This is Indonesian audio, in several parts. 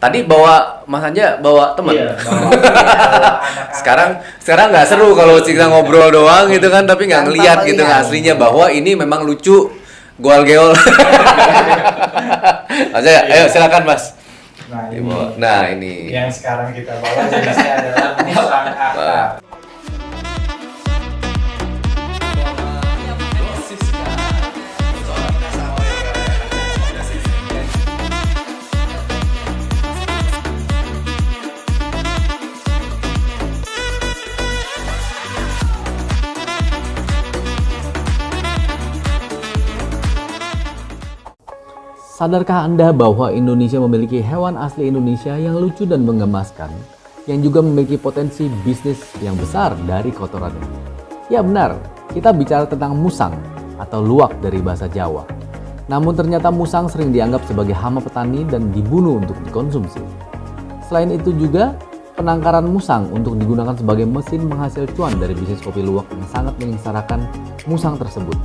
Tadi bawa Mas Anja bawa teman. Iya, bawa Sekarang nggak seru kalau kita ngobrol doang gitu kan, tapi nggak Tanpa ngeliat gitu melihat. aslinya bahwa ini memang lucu, goal-geol. Mas Anja, ayo silakan Mas. Nah ini yang sekarang kita bawa jenisnya adalah musang akar. Sadarkah Anda bahwa Indonesia memiliki hewan asli Indonesia yang lucu dan menggemaskan, yang juga memiliki potensi bisnis yang besar dari kotorannya? Ya benar, kita bicara tentang musang atau luwak dari bahasa Jawa. Namun ternyata musang sering dianggap sebagai hama petani dan dibunuh untuk dikonsumsi. Selain itu juga, penangkaran musang untuk digunakan sebagai mesin penghasil cuan dari bisnis kopi luwak yang sangat menyengsarakan musang tersebut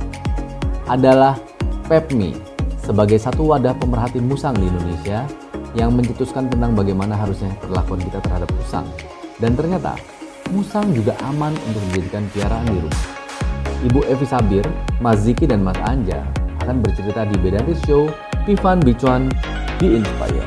adalah PEPMI, sebagai satu wadah pemerhati musang di Indonesia yang mencetuskan tentang bagaimana harusnya perlakuan kita terhadap musang. Dan ternyata, musang juga aman untuk dijadikan piaraan di rumah. Ibu Evi Sabir, Mas Ziki, dan Mas Anja akan bercerita di Bedantis Show, Pivan Bicuan di Inspire.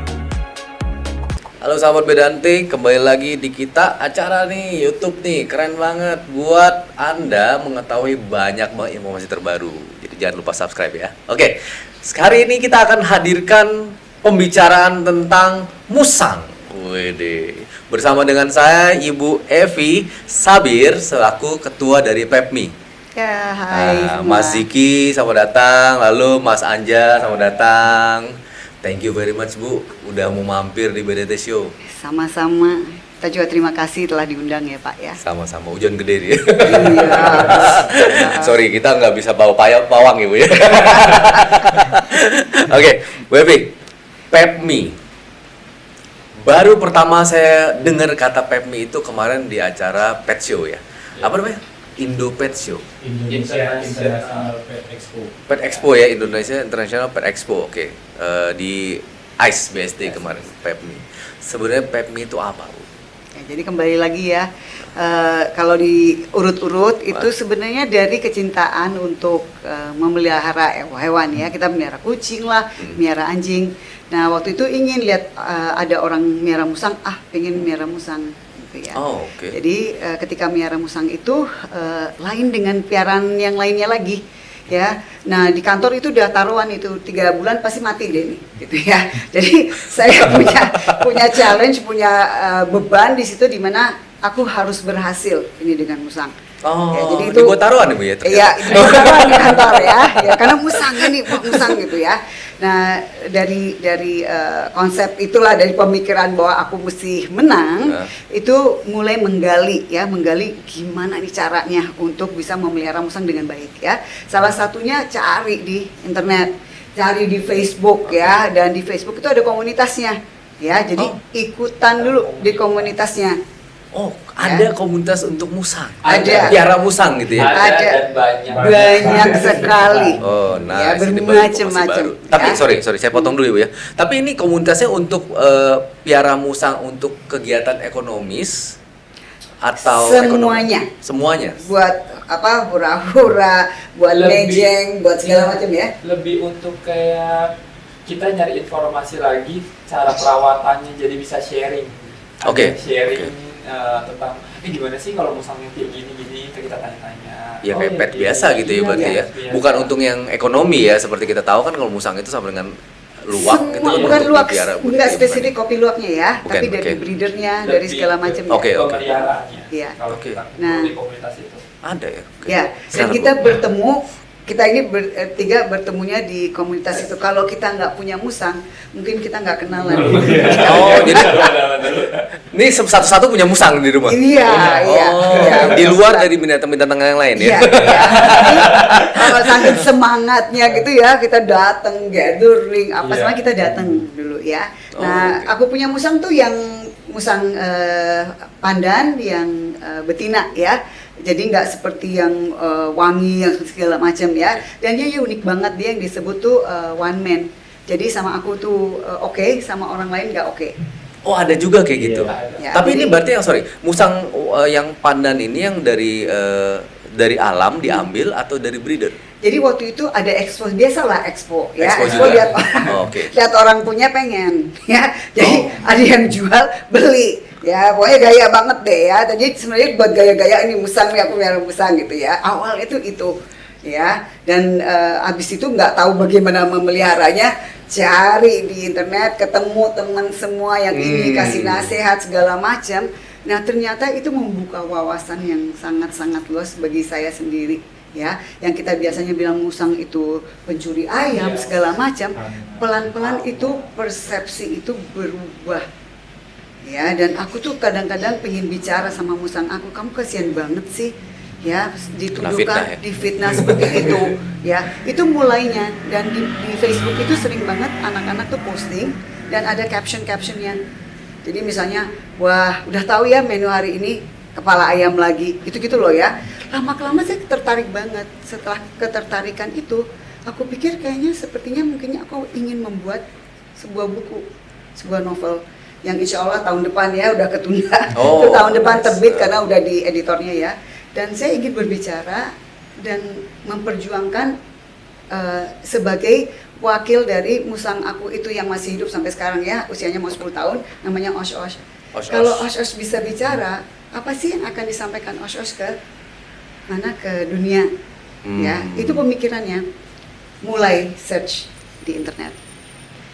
Halo sahabat Bedantik, kembali lagi di kita acara nih YouTube nih, keren banget buat Anda mengetahui banyak banget informasi terbaru. Jadi jangan lupa subscribe ya. Oke, hari ini kita akan hadirkan pembicaraan tentang musang. Wede. Bersama dengan saya Ibu Evi Sabir selaku ketua dari PEPMI. Ya, hai semua. Mas Ziki selamat datang, lalu Mas Anja selamat datang. Thank you very much Bu, udah mau mampir di BDT Show. Sama-sama. Kita juga terima kasih telah diundang ya Pak ya. Sama-sama, hujan gede nih. Iya. Sorry, kita nggak bisa bawa pawang ya Bu ya. Oke, Bu Evi, PEPMI. Baru pertama saya dengar kata PEPMI itu kemarin di acara Pet Show ya. Apa namanya? Indo Pet Show. Indonesia International Pet Expo. Pet Expo ya, Indonesia International Pet Expo. Oke. Di ICE BSD kemarin PEPMI. Sebenarnya PEPMI itu apa, Bu? Ya, jadi kembali lagi ya, kalau diurut-urut itu sebenarnya dari kecintaan untuk memelihara hewan ya. Kita melihara kucing lah, melihara anjing. Nah waktu itu ingin lihat ada orang melihara musang, pengen melihara musang. Gitu ya. Oh, oke. Jadi ketika melihara musang itu lain dengan piaraan yang lainnya lagi. Ya, nah di kantor itu udah taruhan itu 3 bulan pasti mati deh nih, gitu ya. Jadi saya punya challenge, punya beban di situ di mana aku harus berhasil ini dengan musang. Oh, ya, jadi itu buat taruhan Ibu ya? Iya, itu buat taruhan di kantor ya. Ya, karena musang ini musang gitu ya. Nah dari konsep itulah, dari pemikiran bahwa aku mesti menang, itu mulai menggali gimana nih caranya untuk bisa memelihara musang dengan baik ya. Salah satunya cari di internet, cari di Facebook ya, dan di Facebook itu ada komunitasnya ya. Jadi ikutan dulu di komunitasnya. Oh, ada komunitas untuk musang. Ada. Piara musang gitu ya. Ada. Dan Banyak sekali. Oh, nah, ya, ini bermacam-macam. Tapi ya. sorry, saya potong dulu Ibu ya. Tapi ini komunitasnya untuk piara musang untuk kegiatan ekonomis atau semuanya. Semuanya. Buat apa? Hura-hura, buat mejeng, buat segala macam ya. Lebih untuk kayak kita nyari informasi lagi cara perawatannya, jadi bisa sharing. Oke. Sharing tentang gimana sih kalau musangnya kayak gini kita tanya-tanya. Ya kayak pet gitu. biasa gitu ya berarti ya. Biasa. Bukan untuk yang ekonomi ya, seperti kita tahu kan kalau musang itu sama dengan luwak itu kan Bukan untuk luwak, dipiara, enggak spesifik kopi luwaknya ya, Bukan, tapi dari oke. breedernya, dari segala macam ya. Oke. Pemeliharaannya. Iya. Kalau Oke. kita Nah. di komunitas itu. Ada ya. Oke. Ya, dan Silakan, kita Bu. bertemu, kita ini bertiga bertemunya di komunitas itu. Kalau kita nggak punya musang, mungkin kita nggak kenalan. Oh, jadi ini satu-satu punya musang di rumah. Iya, iya. Oh, iya. di luar dari binatang-binatang yang lain ya. Iya, iya. Jadi, kalau saking semangatnya gitu ya, kita datang gathering apa semua kita datang dulu ya. Nah, oke. aku punya musang tuh yang musang pandan yang betina ya. Jadi nggak seperti yang wangi yang segala macam ya. Dan dia unik banget, dia yang disebut tuh one man. Jadi sama aku tuh oke, sama orang lain nggak oke. Oh, ada juga kayak gitu. Ya, Tapi ini jadi- berarti musang yang pandan ini yang dari alam diambil atau dari breeder? Jadi waktu itu ada expo, biasalah expo ya. Expo Expo juga? lihat orang, Oh, oke. lihat orang punya pengen ya. Jadi Oh. ada yang jual, beli ya. Pokoknya gaya banget deh ya. Jadi sebenarnya buat gaya-gaya ini musang nih, aku merah musang gitu ya. Awal itu ya. Dan abis itu nggak tahu bagaimana memeliharanya. Cari di internet, ketemu teman semua yang ini kasih nasihat segala macam. Nah ternyata itu membuka wawasan yang sangat-sangat luas bagi saya sendiri ya. Yang kita biasanya bilang musang itu pencuri ayam segala macam, pelan-pelan itu persepsi itu berubah ya. Dan aku tuh kadang-kadang pengen bicara sama musang aku, kamu kasihan banget sih ya dituduhkan difitnah seperti itu ya. Itu mulainya. Dan di Facebook itu sering banget anak-anak tuh posting dan ada caption-captionnya. Jadi misalnya, wah udah tahu ya menu hari ini kepala ayam lagi, gitu-gitu loh ya. Lama-kelamaan saya tertarik banget. Setelah ketertarikan itu, aku pikir kayaknya sepertinya mungkin aku ingin membuat sebuah buku, sebuah novel yang insya Allah tahun depan ya udah ketunda. Oh, Itu tahun depan terbit karena udah di editornya ya. Dan saya ingin berbicara dan memperjuangkan sebagai wakil dari musang aku itu yang masih hidup sampai sekarang ya, usianya mau 10 tahun, namanya Osh-Osh. Kalau Osh-Osh bisa bicara, apa sih yang akan disampaikan Osh-Osh ke dunia? Ya, itu pemikirannya. Mulai search di internet.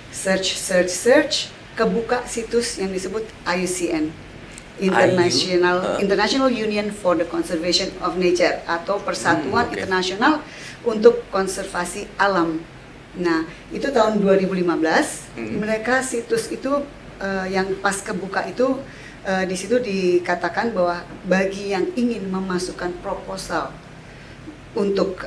Search, kebuka situs yang disebut IUCN. International Union for the Conservation of Nature atau Persatuan Internasional untuk Konservasi Alam. Nah, itu tahun 2015. Mereka situs itu yang pas kebuka itu di situ dikatakan bahwa bagi yang ingin memasukkan proposal untuk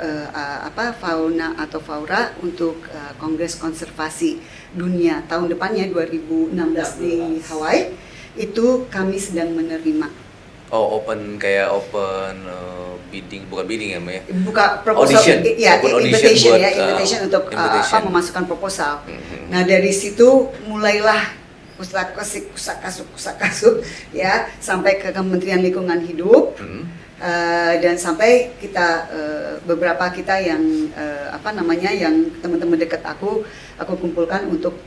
fauna atau flora untuk Kongres Konservasi Dunia tahun depannya 2016 di Hawaii, itu kami sedang menerima. Oh, open bidding, bukan bidding ya, Mbak ya? Buka proposal, Audition. ya, Open invitation buat, ya, invitation untuk invitation. memasukkan proposal. Nah dari situ mulailah kusak-kasuk ya sampai ke Kementerian Lingkungan Hidup. Dan sampai kita beberapa kita yang yang teman-teman dekat aku kumpulkan untuk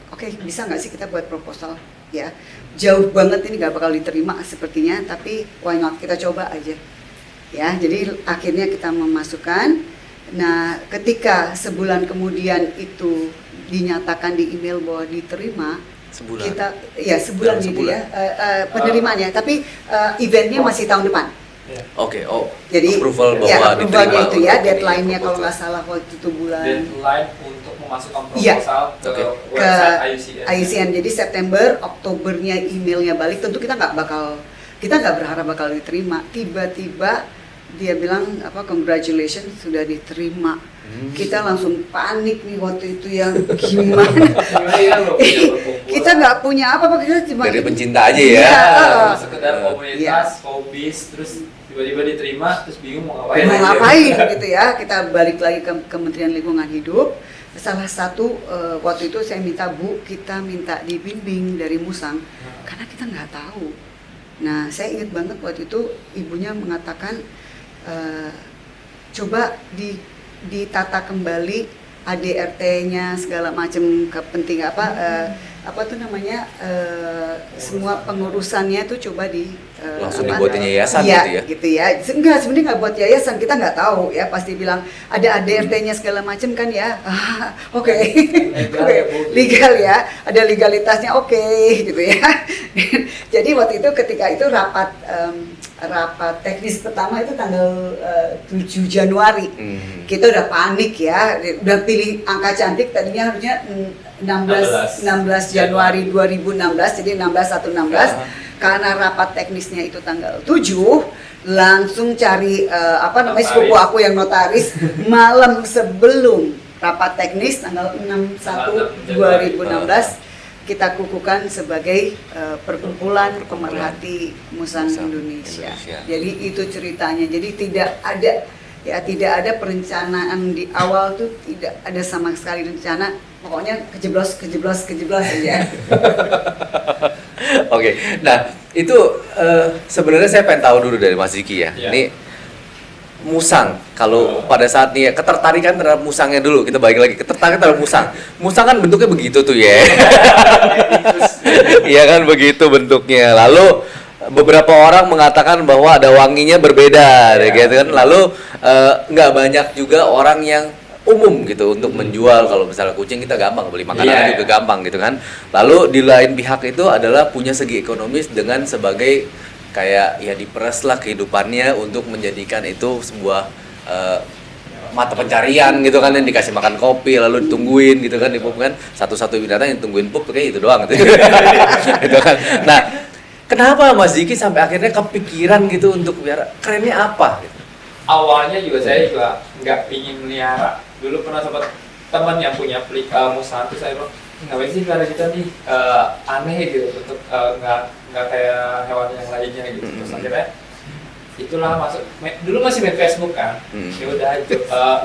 bisa nggak sih kita buat proposal ya, jauh banget ini nggak bakal diterima sepertinya, tapi why not, kita coba aja ya. Jadi akhirnya kita memasukkan. Nah ketika sebulan kemudian itu dinyatakan di email bahwa diterima, kita ya sebulan gitu ya penerimaannya, tapi eventnya masih tahun depan. Jadi approval bahwa ya, approvalnya diterima itu ya, deadline-nya kalau nggak salah waktu itu bulan deadline untuk memasukkan proposal ke website IUCN. Jadi September, Oktobernya emailnya balik. Tentu kita nggak berharap bakal diterima. Tiba-tiba dia bilang congratulations sudah diterima. Kita langsung panik nih waktu itu ya, gimana? Kita nggak punya apa-apa, kita cuma dari pencinta aja ya. Sekedar komunitas, hobis, terus tiba-tiba diterima, terus bingung mau ngapain. Mau ngapain gitu ya? Kita balik lagi ke Kementerian Lingkungan Hidup. Salah satu waktu itu saya minta, Bu, kita minta dibimbing dari musang karena kita nggak tahu. Nah, saya ingat banget waktu itu ibunya mengatakan coba ditata kembali ADRT-nya segala macam, kepentingan semua pengurusannya itu coba langsung dibuatin yayasan gitu ya. Enggak, sebenarnya nggak buat yayasan, kita nggak tahu ya, pasti bilang ada ADRT-nya segala macam kan ya. Oke. Legal ya, ada legalitasnya, gitu ya. Jadi waktu itu ketika itu rapat teknis pertama itu tanggal 7 Januari. Kita udah panik ya, udah pilih angka cantik, tadinya harusnya 16 Januari 2016, jadi 16 karena rapat teknisnya itu tanggal 7, langsung cari sepupu aku yang notaris malam sebelum rapat teknis tanggal 6/1/2016 kita kukuhkan sebagai perkumpulan pemerhati musang Indonesia. Jadi itu ceritanya. Jadi tidak ada Ya, tidak ada perencanaan di awal tuh, tidak ada sama sekali rencana. Pokoknya kejeblos aja. Oke, nah itu sebenarnya saya pengen tahu dulu dari Mas Ziki ya. Iya. Ini musang, kalau pada saat nih ketertarikan terhadap musangnya dulu, kita balik lagi ketertarikan terhadap musang. Musang kan bentuknya begitu tuh ya. Iya kan begitu bentuknya. Lalu beberapa orang mengatakan bahwa ada wanginya berbeda, gitu kan. Lalu nggak banyak juga orang yang umum gitu untuk menjual. Kalau misalnya kucing kita gampang beli makanan juga gampang gitu kan. Lalu di lain pihak itu adalah punya segi ekonomis dengan sebagai kayak ya diperes lah kehidupannya untuk menjadikan itu sebuah mata pencarian gitu kan, yang dikasih makan kopi lalu ditungguin gitu kan, di pup kan satu-satu binatang yang tungguin pup kayak itu doang gitu. Gitu kan. Nah, kenapa Mas Ziki sampai akhirnya kepikiran gitu untuk biar kerennya apa gitu? Awalnya juga saya juga nggak pingin melihara. Dulu pernah sempat teman yang punya musang, terus saya bilang, ngapain sih pelihara kita nih, aneh gitu, untuk nggak kayak hewan yang lainnya gitu. Terus akhirnya itulah masuk, dulu masih main Facebook kan, ya udah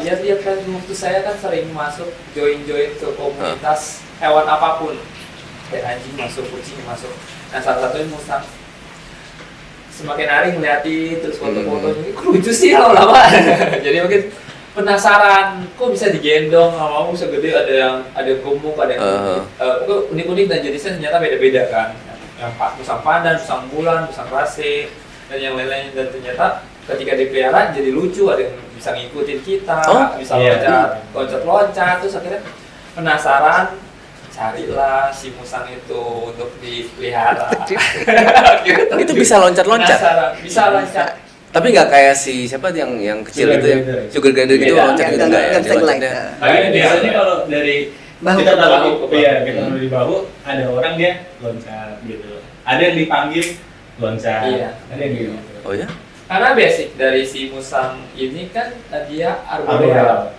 lihat Facebook tuh, saya kan sering masuk join ke komunitas hewan apapun, kayak anjing masuk, kucing masuk. Nah salah satunya musang. Semakin hari ngeliatin terus foto-fotonya, kok lucu sih lama-lama. Jadi mungkin penasaran, kok bisa digendong, mau segede, ada gemuk, ada yang unik-unik, dan jenisnya ternyata beda-beda kan. Yang musang pandan, musang bulan, musang rase, dan yang lain-lain. Dan ternyata ketika dipelihara jadi lucu, ada yang bisa ngikutin kita, bisa loncat-loncat, terus akhirnya penasaran, carilah si musang itu untuk dipelihara. Itu bisa loncat-loncat? Bisa loncat. Tapi nggak kayak si siapa yang kecil itu yang sugar glider gitu loncat gitu nggak ya? Tapi biasanya kalau dari bahu kita ke taruh kita taruh di bahu, ada orang dia loncat gitu. Ada yang dipanggil loncat. Iya. Ada yang gitu. Oh ya? Karena basic dari si musang ini kan dia arboreal.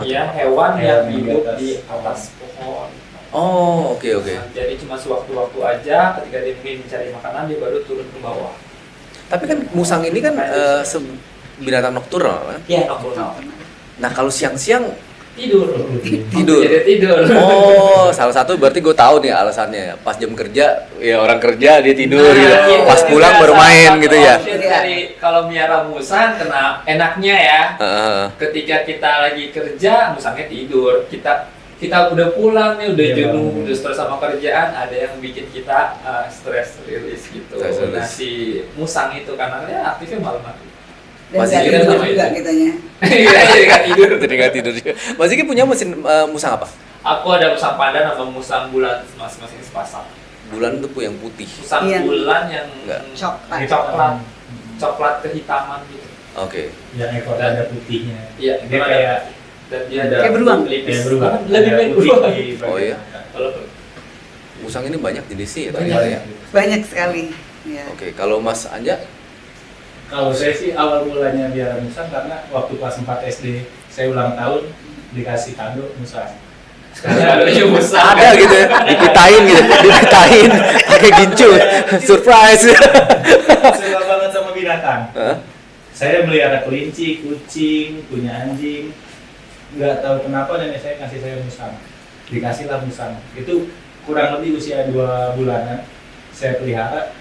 Iya, hewan yang hidup di atas pohon. Oh, oke. Jadi cuma sewaktu-waktu aja, ketika dia ingin mencari makanan dia baru turun ke bawah. Tapi kan musang ini kan binatang nokturnal kan? Iya, nokturnal. Nah kalau siang-siang Tidur. Jadi tidur. Oh, salah satu berarti gue tahu nih alasannya. Pas jam kerja, ya orang kerja dia tidur gitu. Iya, Pas pulang baru main gitu ya. Dari kalau miara musang kena enaknya ya. Ketika kita lagi kerja, musangnya tidur. Kita udah pulang nih, udah jenuh, udah stres sama kerjaan, ada yang bikin kita stress release gitu. Nah si musang itu karena dia aktifnya malam hari. Dan Masih nggak tidur sama juga itu. kitanya. Iya, jadi nggak tidur. Jadi nggak tidur juga. Mas Ziki punya musang apa? Aku ada musang pandan sama musang bulan, masing-masing sepasang. Bulan tuh yang putih. Musang Iya. bulan yang Enggak. coklat kehitaman gitu. Oke. Yang ekor ada putihnya. Iya, Dia kayak dan dia ada Kayak beruang. pelipis. kayak beruang. Lebih baik beruang. Oh iya. Kalau Musang ini banyak jenisnya ya Banyak. ternyata ya. Banyak sekali. Ya. Oke, kalau Mas Anja? Kalau saya sih awal mulanya biara musang karena waktu kelas 4 SD saya ulang tahun dikasih kado musang. sekarang ada musang. Ada gitu ya, dipitain gitu, dipitain pakai gincu, surprise. Suka banget sama binatang. Hah? Saya melihara kelinci, kucing, punya anjing. Nggak tahu kenapa nenek saya kasih saya musang. Dikasihlah musang. Itu kurang lebih usia 2 bulanan. Saya pelihara.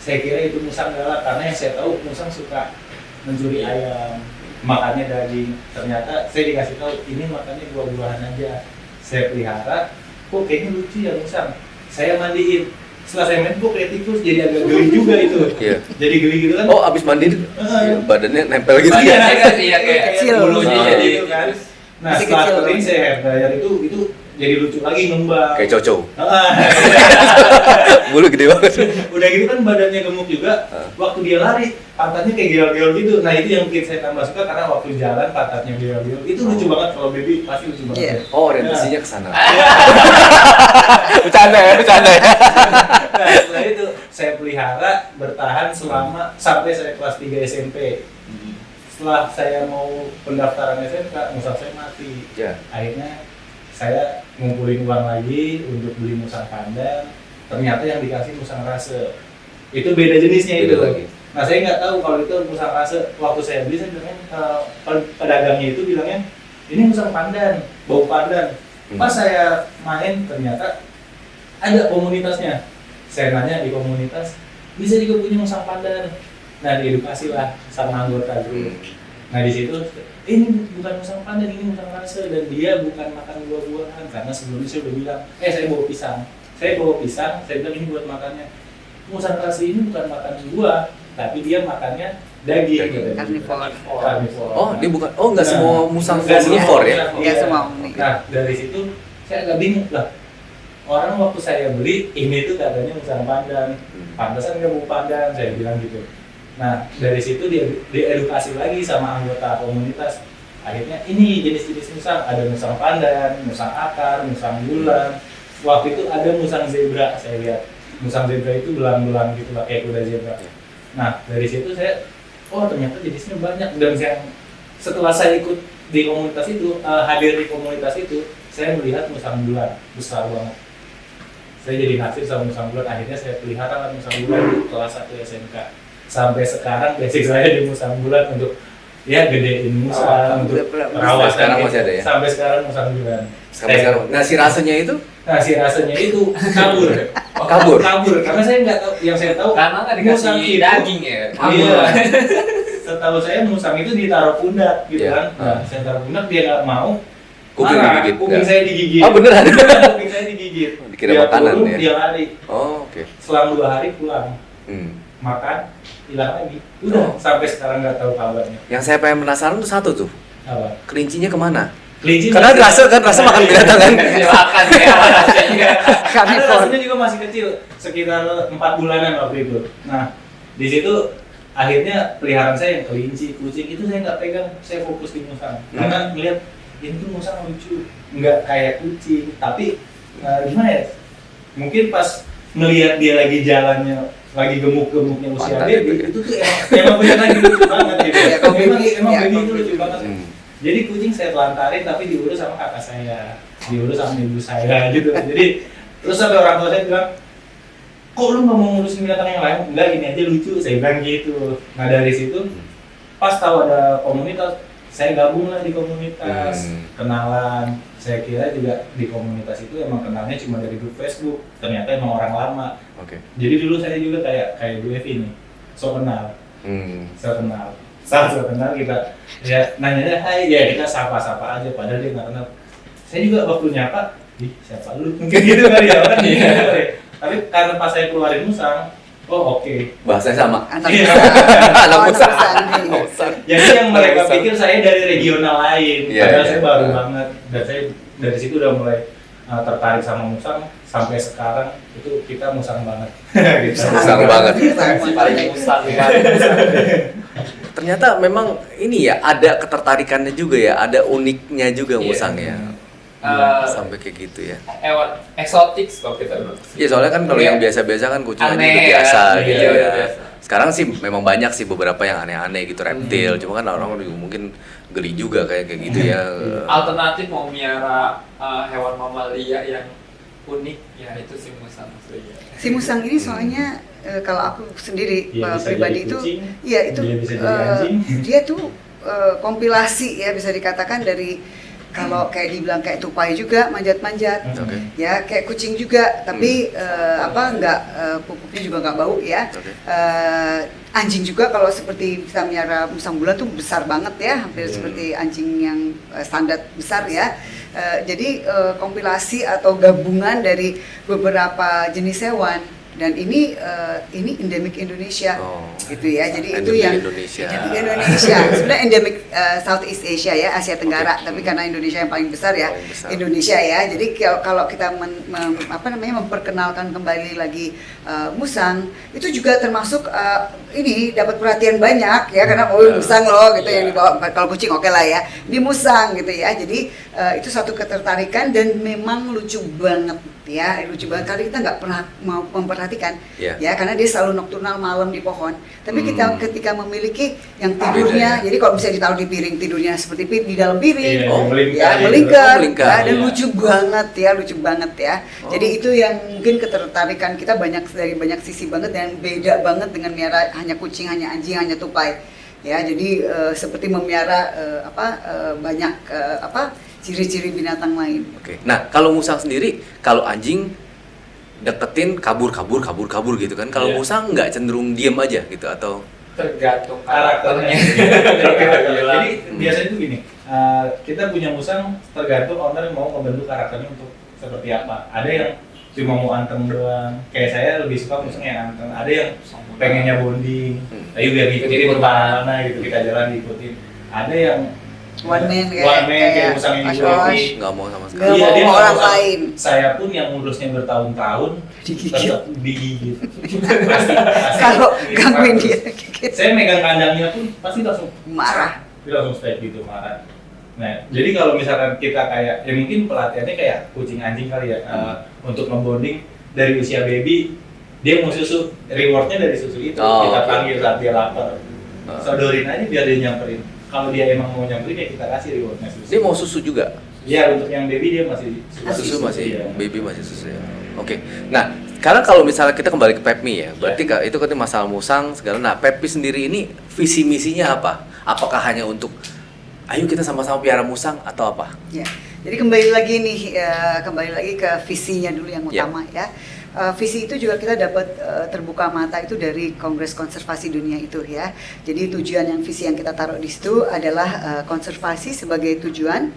Saya kira itu musang galak karena yang saya tahu musang suka mencuri ayam, makannya daging. Ternyata saya dikasih tahu ini makannya buah-buahan aja. Saya pelihara, kok kayaknya lucu ya musang. Saya mandiin. Setelah saya main, kok kayak tikus jadi agak geli juga itu. Iya. Jadi geli gitu kan. Oh, abis mandi badannya nempel gitu Badannya ya. kan iya kayak Kecil. bulunya Oh. jadi gitu kan. Nah, Masih setelah kecil. kering saya hair dryer itu jadi lucu lagi ngembang. Kayak cocok. Ah, Bulu gede banget. udah gitu kan badannya gemuk juga. Waktu dia lari, pantatnya kayak geol-geol gitu. Nah, itu yang bikin saya tambah suka karena waktu jalan pantatnya geol-geol. Itu lucu banget kalau baby pasti lucu banget. Iya. Ya. Oh, orientasinya ke sana. Bercanda ya. Nah, setelah itu saya pelihara bertahan selama sampai saya kelas 3 SMP. Setelah saya mau pendaftaran SMK, musang saya mati. Ya. Akhirnya saya ngumpulin uang lagi untuk beli musang pandan. Ternyata yang dikasih musang rase. Itu beda jenisnya Beda itu. lagi. Nah saya nggak tahu kalau itu musang rase. Waktu saya beli saya bilangnya pedagangnya itu bilangnya ini musang pandan, bau pandan. Pas saya main ternyata ada komunitasnya. Saya nanya di komunitas, bisa juga punya musang pandan. Nah diedukasi lah sama anggota grup. Nah di situ ini bukan musang pandan, ini musang rase dan dia bukan makan buah-buahan karena sebelumnya saya udah bilang, saya bawa pisang. Saya bawa pisang, saya bilang ini buat makannya. Musang rase ini bukan makan buah, tapi dia makannya daging. Gitu. Karnivor. Oh, dia bukan. Oh, nggak semua musang Nggak semua, omnivor ya? Nggak semua omnivor. Nah dari situ saya agak bingung lah. Orang waktu saya beli ini tuh katanya musang pandan, pantesan nggak mau pandan, saya bilang gitu. Nah dari situ dia diedukasi lagi sama anggota komunitas. Akhirnya ini jenis-jenis musang, ada musang pandan, musang akar, musang bulan. Waktu itu ada musang zebra, saya lihat musang zebra itu belang-belang gitu lah kayak kuda zebra. Nah dari situ saya, oh ternyata jenisnya banyak dan setelah saya ikut di komunitas itu, hadir di komunitas itu, saya melihat musang bulan besar banget. Saya jadi naksir sama musang bulan, akhirnya saya pelihara musang bulan di kelas 1 SMK. Sampai sekarang basic saya di musang bulan untuk ya gedein musang, untuk Sampai perawatan sekarang gitu. masih ada ya? Sampai sekarang musang bulan. Sampai sekarang. Nah, si rasanya itu Nah si rasanya itu kabur. Kabur? Kabur, karena saya nggak tahu, yang saya tahu Karena nggak musang dikasih itu daging ya. Iya. Setahu saya musang itu ditaruh pundak gitu Iya. kan. Nah, saya taruh pundak dia nggak mau. kuping marah, digigit. kuping nggak? saya digigit. Oh, beneran? Kuping saya digigit. Dikira Dia makanan turun, ya? dia lari. Oh, oke. Selang 2 hari pulang. Makan, hilang lagi. Udah, sampai sekarang nggak tahu kabarnya. Yang saya pengen penasaran tuh satu tuh. Apa? Kelincinya kemana? Kelinci Karena masih- rasa makan binatang kan? Silakan ya. Karena Karnivor. rasanya juga masih kecil, sekitar 4 bulanan waktu itu. Nah, di situ akhirnya peliharaan saya yang kelinci, kucing itu saya nggak pegang, saya fokus di musang. Karena melihat ini tuh musang lucu, nggak kayak kucing, tapi gimana ya? Mungkin pas melihat dia lagi jalannya, lagi gemuk-gemuknya usia Pantat dia, gitu ya. itu tuh emang bener lagi lucu banget gitu. Ya, kalau Memang baby- emang ya, baby kalau itu lucu baby. banget. Jadi kucing saya telantarin tapi diurus sama kakak saya, diurus sama ibu saya gitu. Jadi terus sampai orang tua saya bilang, kok lu nggak mau ngurusin binatang yang lain? Enggak, ini aja lucu, saya bilang gitu. Nah dari situ pas tahu ada komunitas, saya gabung lah di komunitas, kenalan. Saya kira juga di komunitas itu emang kenalnya cuma dari grup Facebook, ternyata emang orang lama. Oke. Jadi dulu saya juga kayak Bu Evi nih, so kenal. Saat kenal kita ya nanya hai ya kita sapa-sapa aja padahal dia nggak kenal. Saya juga waktu nyapa, siapa lu? Mungkin gitu kali ya kan. Tapi karena pas saya keluarin musang, oh oke. Bahasanya sama. Anak Iya. musang. Anak Oh, musang. nih. Musang. Jadi yang mereka Musang. pikir saya dari regional lain, Iya, padahal iya. saya baru banget. Dan saya dari situ udah mulai tertarik sama musang sampai sekarang itu kita musang banget. Musang banget. Paling musang ya. Ternyata memang ini ya ada ketertarikannya juga ya, ada uniknya juga Iya. musang ya. Eh, Sampai kayak gitu ya. Hewan eksotik kalau kita bilang. Iya soalnya kan kalau Iya. yang biasa-biasa kan kucing aja Aneh udah ya. biasa Iya, gitu iya, ya. biasa. Sekarang sih memang banyak sih beberapa yang aneh-aneh gitu reptil, cuma kan orang juga mungkin geli juga kayak gitu ya. Alternatif mau miara hewan mamalia yang unik ya itu si musang aslinya. Si musang ini soalnya kalau aku sendiri Iya, bisa pribadi jadi itu, kucing, iya itu dia bisa jadi anjing. dia tuh kompilasi ya bisa dikatakan dari kalau kayak dibilang kayak tupai juga manjat-manjat, Oke. ya kayak kucing juga tapi nggak pupuknya juga nggak bau ya. Oke. Anjing juga kalau seperti bisa melihara musang bulan tuh besar banget ya, hampir seperti anjing yang standar besar ya. Jadi kompilasi atau gabungan dari beberapa jenis hewan dan ini endemik Indonesia Oh, gitu ya. Jadi itu endemik yang Indonesia. endemik Indonesia. Sebenarnya endemik Southeast Asia ya, Asia Tenggara, Oke. tapi karena Indonesia yang paling besar ya, Paling besar. Indonesia ya. Jadi kalau kita memperkenalkan kembali lagi musang, itu juga termasuk ini dapat perhatian banyak ya karena musang loh gitu yang dibawa. Kalau kucing oke lah ya, ini musang gitu ya. Jadi itu satu ketertarikan dan memang lucu banget ya, lucu banget karena kita nggak pernah mau memperhatikan, Iya. ya, karena dia selalu nokturnal malam di pohon. Tapi kita ketika memiliki yang Beda, tidurnya, ya. jadi kalau bisa ditaruh di piring, tidurnya seperti di dalam piring, Iya, Oh, melingkar ya gitu. melingkar, melingkar, ya, dan iya. lucu banget ya. Jadi itu yang mungkin ketertarikan kita dari banyak sisi banget dan beda banget dengan miara hanya kucing, hanya anjing, hanya tupai. Ya, jadi seperti memiara banyak ciri-ciri binatang lain. Oke. Nah, kalau musang sendiri, kalau anjing deketin kabur gitu kan. Kalau Iya. musang nggak cenderung diem aja gitu atau Tergantung Karakternya. karakternya. Jadi biasanya itu gini, kita punya musang tergantung owner mau membentuk karakternya untuk seperti apa. Ada yang cuma mau anteng doang, kayak saya lebih suka musang yang anteng. Ada yang pengennya bonding, ayo biar ngikutin kemana gitu, kita jalan diikutin. Ada yang One man kayak musang yang Mas diikuti. Osh. nggak mau sama sekali? Nggak mau dia orang musang. lain. Saya pun yang ngurusnya bertahun-tahun Digigit. tetap digigit. Pasti Kalau gangguin terus. dia gitu. Saya megang kandangnya pun pasti langsung Marah. dia langsung strike gitu, marah. Nah, jadi kalau misalkan kita kayak, ya mungkin pelatihannya kayak kucing anjing kali ya, untuk ngebonding dari usia baby, dia mau susu, rewardnya dari susu itu, Oh, kita oke. panggil saat dia lapar, Ah. sodorin aja biar dia nyamperin. Kalau dia emang mau nyamperin ya kita kasih rewardnya susu. Dia mau susu juga? Iya, untuk yang baby dia masih Susu masih, iya. baby masih susu ya. Oke. Nah, sekarang kalau misalnya kita kembali ke Pepmi ya, berarti itu kan masalah musang segala. Nah, Pepmi sendiri ini visi misinya apa? Apakah hanya untuk ayo kita sama-sama piara musang atau apa? Ya, jadi kembali lagi ke visinya dulu yang Ya. utama ya. Visi itu juga kita dapat terbuka mata itu dari Kongres Konservasi Dunia itu ya. Jadi tujuan yang visi yang kita taruh di situ adalah konservasi sebagai tujuan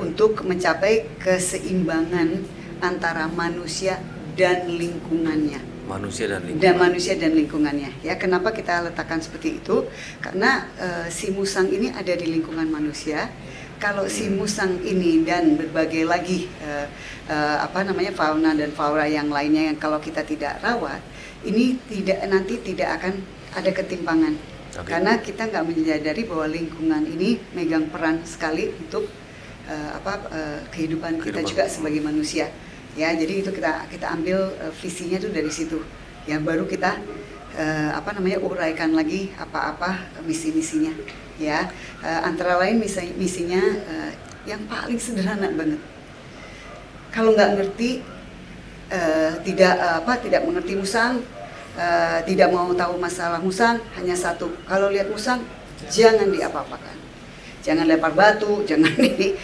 untuk mencapai keseimbangan antara manusia dan lingkungannya. Manusia dan lingkungan. Dan manusia dan lingkungannya ya. Kenapa kita letakkan seperti itu? Karena si musang ini ada di lingkungan manusia. Kalau si musang ini dan berbagai lagi fauna dan flora yang lainnya yang kalau kita tidak rawat, ini nanti tidak akan ada ketimpangan. Oke. Karena kita nggak menyadari bahwa lingkungan ini megang peran sekali untuk kehidupan kita Kehidupan. juga sebagai manusia. Ya, jadi itu kita ambil visinya tuh dari situ. Ya, baru kita uraikan lagi apa misi-misinya. Ya, antara lain misinya yang paling sederhana banget. Kalau nggak ngerti, tidak mengerti musang, tidak mau tahu masalah musang, hanya satu. Kalau lihat musang, jangan diapa-apakan, jangan lempar batu, jangan ini,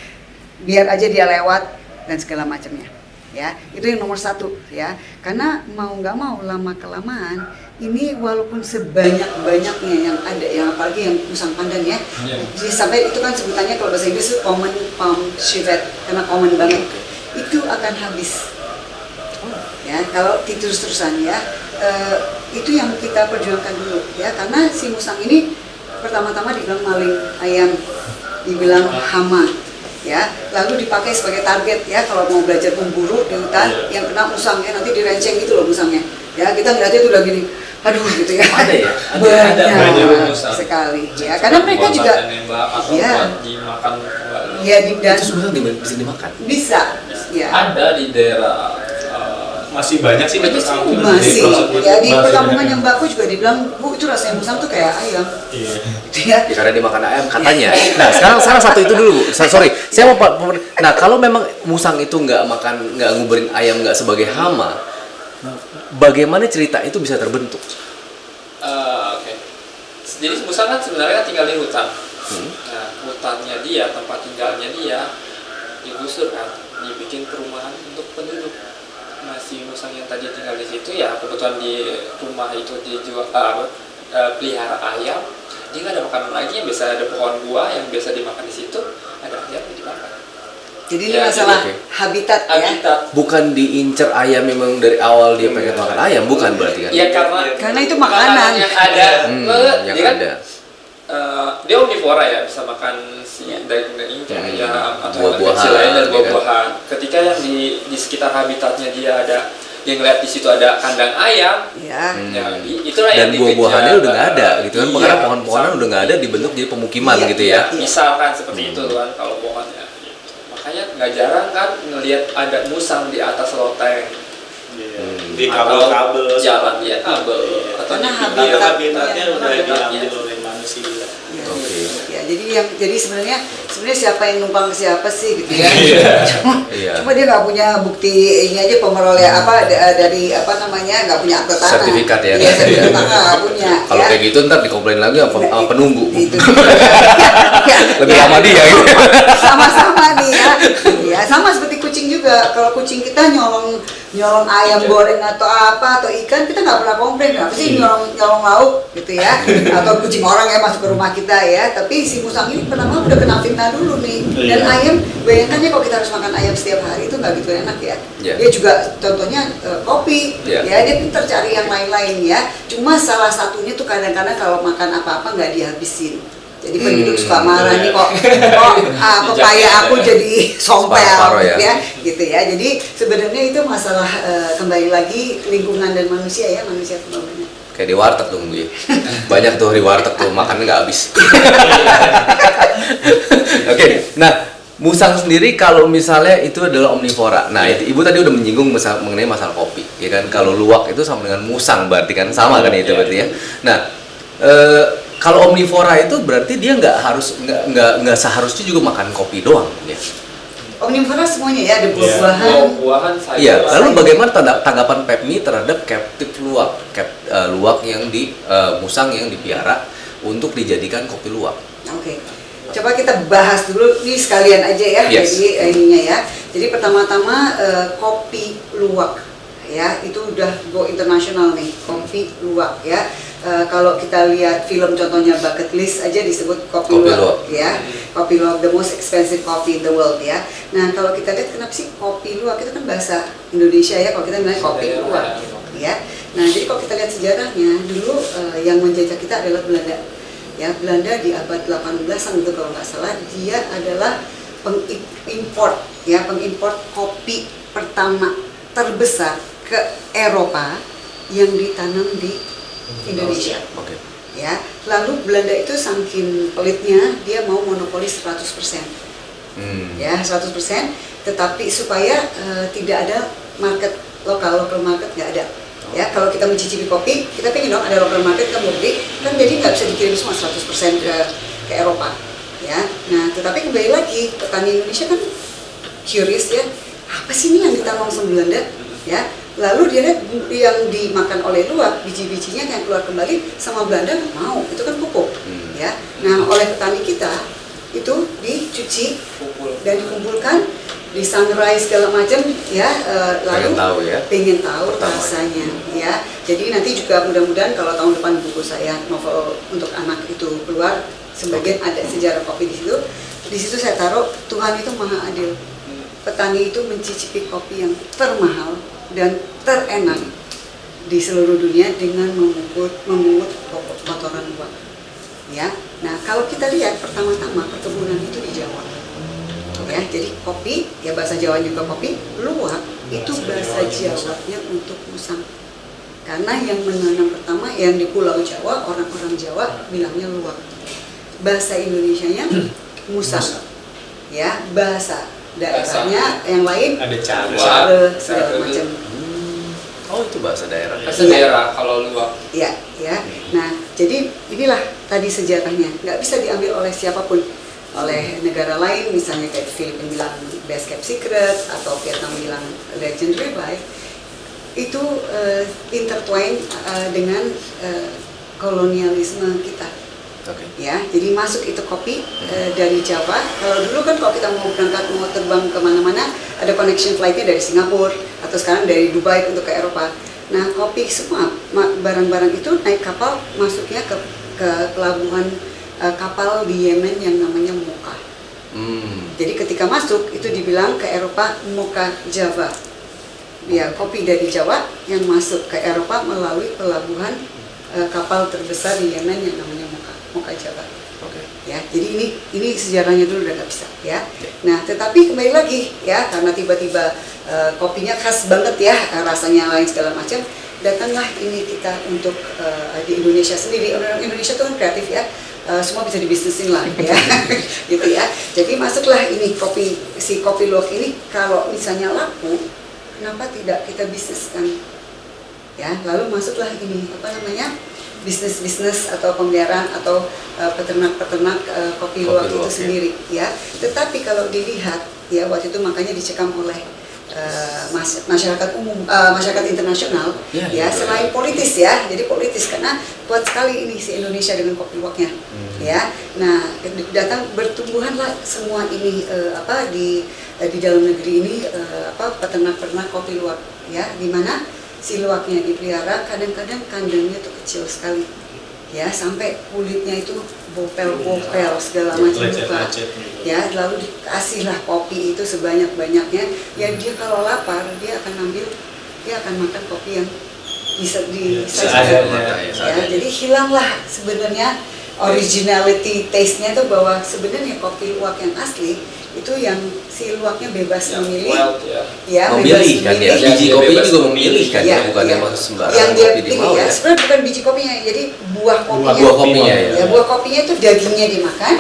biar aja dia lewat dan segala macamnya. Ya, itu yang nomor satu ya. Karena mau nggak mau lama kelamaan ini walaupun sebanyak-banyaknya yang ada, yang apalagi yang musang pandan ya, jadi sampai itu kan sebutannya kalau bahasa Inggris itu common palm civet karena common banget, itu akan habis. Ya, kalau terus-terusan ya, itu yang kita perjuangkan dulu ya, karena si musang ini pertama-tama dibilang maling ayam, dibilang hama. Ya, lalu dipakai sebagai target ya kalau mau belajar memburu di hutan yang kena musangnya nanti direnceng gitu loh musangnya. Ya, kita ngeliatnya tuh udah gini, aduh gitu ya. Ada ya? Banyak sekali ya, karena mereka juga ya, dimakan ya dan Itu sebenarnya bisa dimakan. bisa ya. ada di daerah Masih banyak sih di perkampungan. Masih ya, di Masih perkampungan banyak. yang baku juga dibilang, Bu, itu rasanya musang tuh kayak ayam. Iya. Gitu ya. Ya, karena dimakan ayam katanya. Nah, sekarang satu itu dulu, Bu. Sorry, saya mau nah kalau memang musang itu nggak nguberin ayam nggak sebagai hama, bagaimana cerita itu bisa terbentuk? Oke. Jadi musang kan sebenarnya tinggal di hutan. Nah, hutannya dia, tempat tinggalnya dia digusur kan, dibikin perumahan untuk penduduk. Nah, si musang yang tadi tinggal di situ ya kebetulan di rumah itu dijual pelihara ayam, dia nggak ada makanan lagi, yang biasa ada pohon buah yang biasa dimakan di situ, ada ayam yang dimakan. Jadi ini Ya, masalah oke. habitat ya. Habitat. Bukan diincer ayam memang dari awal dia pengen makan ayam, bukan berarti kan? Ya Karena itu makanan. yang ada. Yang dia kan, ada. dia omnivora ya, bisa makan si daging-daging kayak ayam atau Buah-buahan, kecil lain dan ya kan? buah-buahan. Ketika yang di sekitar habitatnya dia ada, dia ngeliat di situ ada kandang ayam, Ya. ya itulah Dan yang buah-buahannya dikejar. udah nggak ada gitu kan? Iya, Makanya pohon-pohonan udah nggak ada, dibentuk jadi pemukiman Iya, gitu ya. Misalkan seperti itu kan kalau pohonnya. Gitu. makanya nggak jarang kan ngelihat ada musang di atas loteng. Di kabel-kabel jalan ya kabel atau Karena di habitatnya udah habitatnya. diambil oleh manusia. Ya, Oke. ya, jadi sebenarnya siapa yang numpang ke siapa sih gitu ya. Iya. Cuma dia nggak punya bukti ini aja pemeroleh dari apa namanya, nggak punya akte tanah. Sertifikat ya. Iya, sertifikat tanah nggak punya. Kalau ya. kayak gitu ntar dikomplain lagi sama Nah, penunggu. Itu. Lebih lama dia gitu. Sama-sama nih ya. Ya, sama seperti kucing juga. Kalau kucing kita nyolong ayam goreng atau apa atau ikan, kita nggak pernah komplain. Kenapa sih nyolong lauk gitu ya? Atau kucing orang yang masuk ke rumah kita ya. Tapi si musang ini pertama udah kena fitnah dulu nih. Dan ayam, bayangkan ya kalau kita harus makan ayam setiap hari itu nggak gitu enak ya. Iya. Dia juga contohnya kopi, Iya. ya dia pintar cari yang lain-lain ya. Cuma salah satunya tuh kadang-kadang kalau makan apa-apa nggak dihabisin. Jadi penduduk suka marah nih kok pepaya aku jadi sompel Separuh-separuh ya. gitu ya. Jadi sebenarnya itu masalah kembali lagi lingkungan dan manusia ya, manusia pembangunan. Kayak di warteg tuh Bu ya. Banyak tuh di warteg tuh makannya nggak habis. Oke, nah musang sendiri kalau misalnya itu adalah omnivora. Nah, itu Ibu tadi udah menyinggung mengenai masalah kopi, ya kan? Kalau luwak itu sama dengan musang berarti kan sama kan itu berarti ya. Nah, kalau omnivora itu berarti dia nggak seharusnya juga makan kopi doang ya. Omnivora semuanya ya, ada buah-buahan. Buah-buahan sayur. Iya, lalu bagaimana tanggapan Pepmi terhadap captive luwak, luwak yang musang yang dipiara untuk dijadikan kopi luwak? Oke. Coba kita bahas dulu nih sekalian aja ya. Yes. Jadi ininya ya. Jadi pertama-tama kopi luwak ya, itu udah go internasional nih, kopi luwak ya. Kalau kita lihat film contohnya Bucket List aja disebut kopi luwak ya. Kopi luwak, the most expensive coffee in the world ya. Nah, kalau kita lihat kenapa sih kopi luwak, itu kan bahasa Indonesia ya, kalau kita bilang kopi luwak ya. Nah, jadi kalau kita lihat sejarahnya, dulu yang menjajah kita adalah Belanda. Ya, Belanda di abad 18-an itu kalau nggak salah, dia adalah pengimport kopi pertama terbesar ke Eropa yang ditanam di Indonesia. Oke. Ya, lalu Belanda itu saking pelitnya dia mau monopoli 100%. Ya, 100%, tetapi supaya tidak ada market local market nggak ada. Ya, kalau kita mencicipi kopi, kita pengen dong ada local market, kita mau beli, kan jadi nggak bisa dikirim semua 100% ke Eropa. Ya, nah tetapi kembali lagi petani Indonesia kan curious ya, apa sih ini yang ditanam sama Belanda? Ya, lalu dia lihat yang dimakan oleh luwak, biji-bijinya yang keluar kembali sama Belanda nggak mau, itu kan pupuk. Ya, nah oleh petani kita itu dicuci dan dikumpulkan, di sunrise segala macam ya, lalu pengen tahu rasanya ya. Jadi nanti juga mudah-mudahan kalau tahun depan buku saya novel untuk anak itu keluar, sebagian ada sejarah kopi di situ. Di situ saya taruh Tuhan itu maha adil. Petani itu mencicipi kopi yang termahal dan terenak di seluruh dunia dengan memungut kotoran luwak. Ya, nah kalau kita lihat pertama-tama perkebunan itu di Jawa. Ya, jadi kopi, ya bahasa Jawa juga kopi, luwak itu bahasa Jawanya untuk musang. Karena yang menanam pertama yang di Pulau Jawa, orang-orang Jawa bilangnya luwak. Bahasa Indonesianya musang. Ya, bahasa daerahnya yang lain ada segala macam. Oh, itu bahasa daerah. Bahasa daerah kalau luwak. Ya, ya. Nah, jadi inilah tadi sejarahnya. Nggak bisa diambil oleh siapapun. Oleh negara lain, misalnya kayak Filipina bilang Best Kept Secret atau Vietnam bilang Legendary Life, itu intertwine dengan kolonialisme kita. Ya, jadi masuk itu kopi dari Java. Kalau dulu kan kalau kita mau terbang kemana-mana, ada connection flightnya dari Singapura atau sekarang dari Dubai untuk ke Eropa. Nah, kopi semua barang-barang itu naik kapal masuknya ke pelabuhan kapal di Yemen yang namanya Mocha. Jadi ketika masuk itu dibilang ke Eropa Mocha Java. Ya, kopi dari Jawa yang masuk ke Eropa melalui pelabuhan kapal terbesar di Yemen yang namanya Mocha Java. Ya, jadi ini sejarahnya dulu udah nggak bisa ya. Nah, tetapi kembali lagi ya, karena tiba-tiba kopinya khas banget ya, rasanya lain segala macam. Datanglah ini kita untuk di Indonesia sendiri. Orang Indonesia itu kan kreatif ya, semua bisa dibisnisin lah ya. Gitu ya. Jadi masuklah ini si kopi luwak ini, kalau misalnya laku, kenapa tidak kita bisniskan? Ya, lalu masuklah ini apa namanya? Bisnis atau pemeliharaan atau peternak-peternak kopi luwak itu sendiri ya. Tetapi kalau dilihat ya, waktu itu makanya dicekam oleh masyarakat umum, masyarakat internasional ya, selain politis ya, jadi politis karena kuat sekali ini si Indonesia dengan kopi luwaknya ya. Nah, datang bertumbuhanlah semua ini di dalam negeri ini peternak-peternak kopi luwak ya, di mana si luwaknya dipelihara, kadang-kadang kandangnya tuh kecil sekali ya, sampai kulitnya itu bopel-bopel segala macam juga ya, lalu dikasihlah kopi itu sebanyak-banyaknya ya. Dia kalau lapar dia akan makan kopi yang bisa disajikan ya. Jadi hilanglah sebenarnya originality taste-nya tuh, bahwa sebenarnya kopi luwak yang asli itu yang si luwaknya bebas memilih ya, memilih kan ya, biji kopinya juga memilih kan ya, bukan yang sembarang yang dia kopi pilih ya. Sebenarnya bukan biji kopinya, jadi buah kopinya ya. Buah kopinya itu dagingnya dimakan,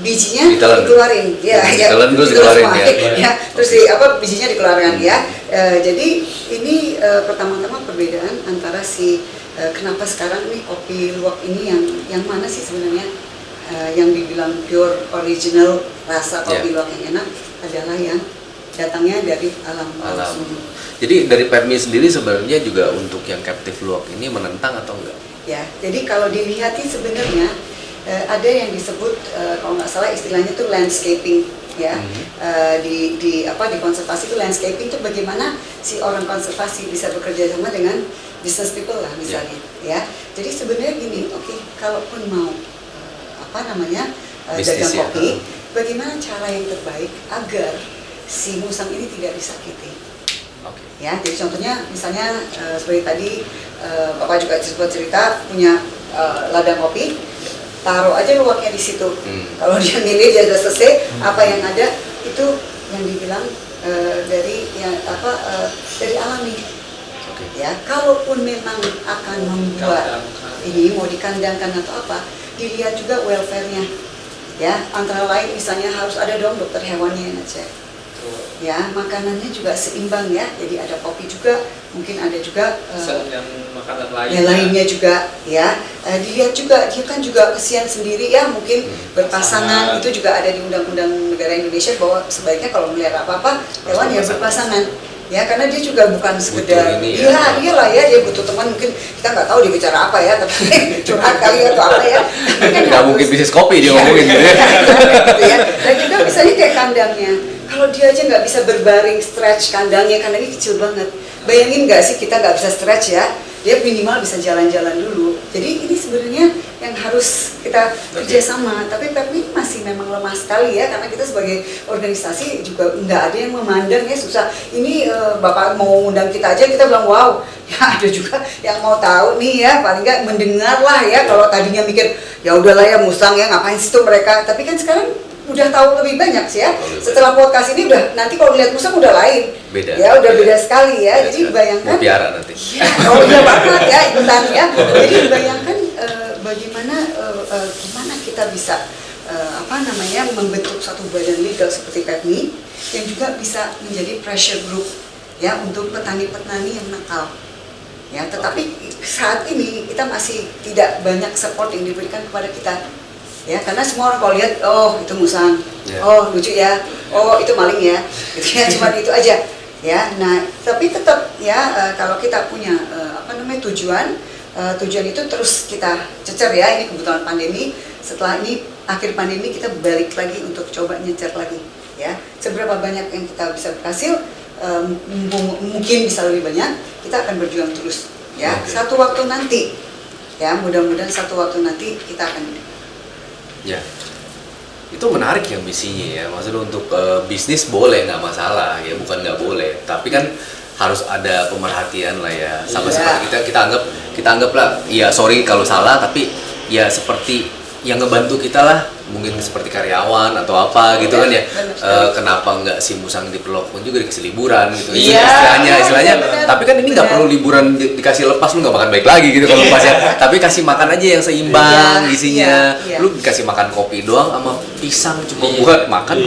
bijinya ditelan. dikeluarin Ditelan terus dikeluarin ya. Terus bijinya dikeluarkan ya. Jadi ini pertama-tama perbedaan antara kenapa sekarang nih kopi luwak ini yang mana sih sebenarnya yang dibilang pure original rasa kopi luwak yang enak adalah yang datangnya dari alam. Jadi dari Pepmi sendiri sebenarnya juga untuk yang captive luwak ini menentang atau enggak? Ya, jadi kalau dilihatin sebenarnya ada yang disebut kalau nggak salah istilahnya itu landscaping ya. Di konservasi itu landscaping itu bagaimana si orang konservasi bisa bekerja sama dengan business people lah misalnya ya. Jadi sebenarnya gini, kalaupun mau dagang kopi, bagaimana cara yang terbaik agar si musang ini tidak disakiti? Ya, jadi contohnya misalnya seperti tadi Bapak juga sempat cerita punya ladang kopi, taruh aja luwaknya di situ. Kalau dia milih dia sudah selesai, apa yang ada itu yang dibilang dari alami. Ya, kalaupun memang akan membuat ini mau dikandangkan atau apa, dilihat juga welfare-nya ya, antara lain misalnya harus ada dong dokter hewannya yang ngecek ya, makanannya juga seimbang ya, jadi ada kopi juga, mungkin ada juga makanan lainnya juga ya. Dilihat juga, dia kan juga kesian sendiri ya, mungkin berpasangan, itu juga ada di undang-undang negara Indonesia bahwa sebaiknya kalau melihara apa-apa hewan ya berpasangan ya, karena dia juga bukan sekedar iyalah ya, dia butuh teman, mungkin kita nggak tahu dia bicara apa ya, tapi curhat kali atau apa ya, nggak mungkin bisnis kopi dia ngomongin gitu ya. Dan juga misalnya kayak kandangnya, kalau dia aja nggak bisa berbaring stretch kandangnya kecil banget, bayangin nggak sih kita nggak bisa stretch ya, dia minimal bisa jalan-jalan dulu. Jadi ini sebenarnya yang harus kita kerjasama. Tapi Pepmi masih memang lemah sekali ya, karena kita sebagai organisasi juga nggak ada yang memandang ya, susah. Ini Bapak mau undang kita aja, kita bilang wow. Ya ada juga yang mau tahu nih ya, paling nggak mendengar lah ya. Kalau tadinya mikir ya udahlah ya musang ya, ngapain sih tuh mereka. Tapi kan sekarang udah tahu lebih banyak sih ya. Setelah podcast ini udah, nanti kalau lihat musang udah lain. Beda. Ya udah beda sekali ya. Jadi bayangkan. Mau piara nanti. Ya, iya banget ya ikutan ya. Jadi bayangkan bagaimana gimana kita bisa membentuk satu badan legal seperti Pepmi yang juga bisa menjadi pressure group ya untuk petani-petani yang nakal. Ya, tetapi saat ini kita masih tidak banyak support yang diberikan kepada kita. Ya, karena semua orang kalau lihat, oh itu musang, oh lucu ya, oh itu maling ya, gitu ya, cuma itu aja. Ya, nah tapi tetap ya kalau kita punya tujuan itu terus kita cecer ya. Ini kebetulan pandemi, setelah ini akhir pandemi kita balik lagi untuk coba nyecer lagi ya. Seberapa banyak yang kita bisa berhasil, mungkin bisa lebih banyak, kita akan berjuang terus ya. Satu waktu nanti ya, mudah-mudahan satu waktu nanti kita akan ya. Itu menarik ya misinya ya, maksudnya untuk bisnis boleh, nggak masalah ya, bukan nggak boleh, tapi kan harus ada pemerhatian lah ya, sama seperti kita anggaplah ya, sorry kalau salah, tapi ya seperti yang ngebantu kita lah, mungkin seperti karyawan atau apa gitu kan ya. Benar. Kenapa nggak si musang di pun juga dikasih liburan gitu, Iya. istilahnya. Benar. Tapi kan ini nggak perlu liburan dikasih lepas, lu nggak makan baik lagi gitu kalau lepas ya. Tapi kasih makan aja yang seimbang Iya, isinya. iya. Lu dikasih makan kopi doang sama pisang cukup buat makan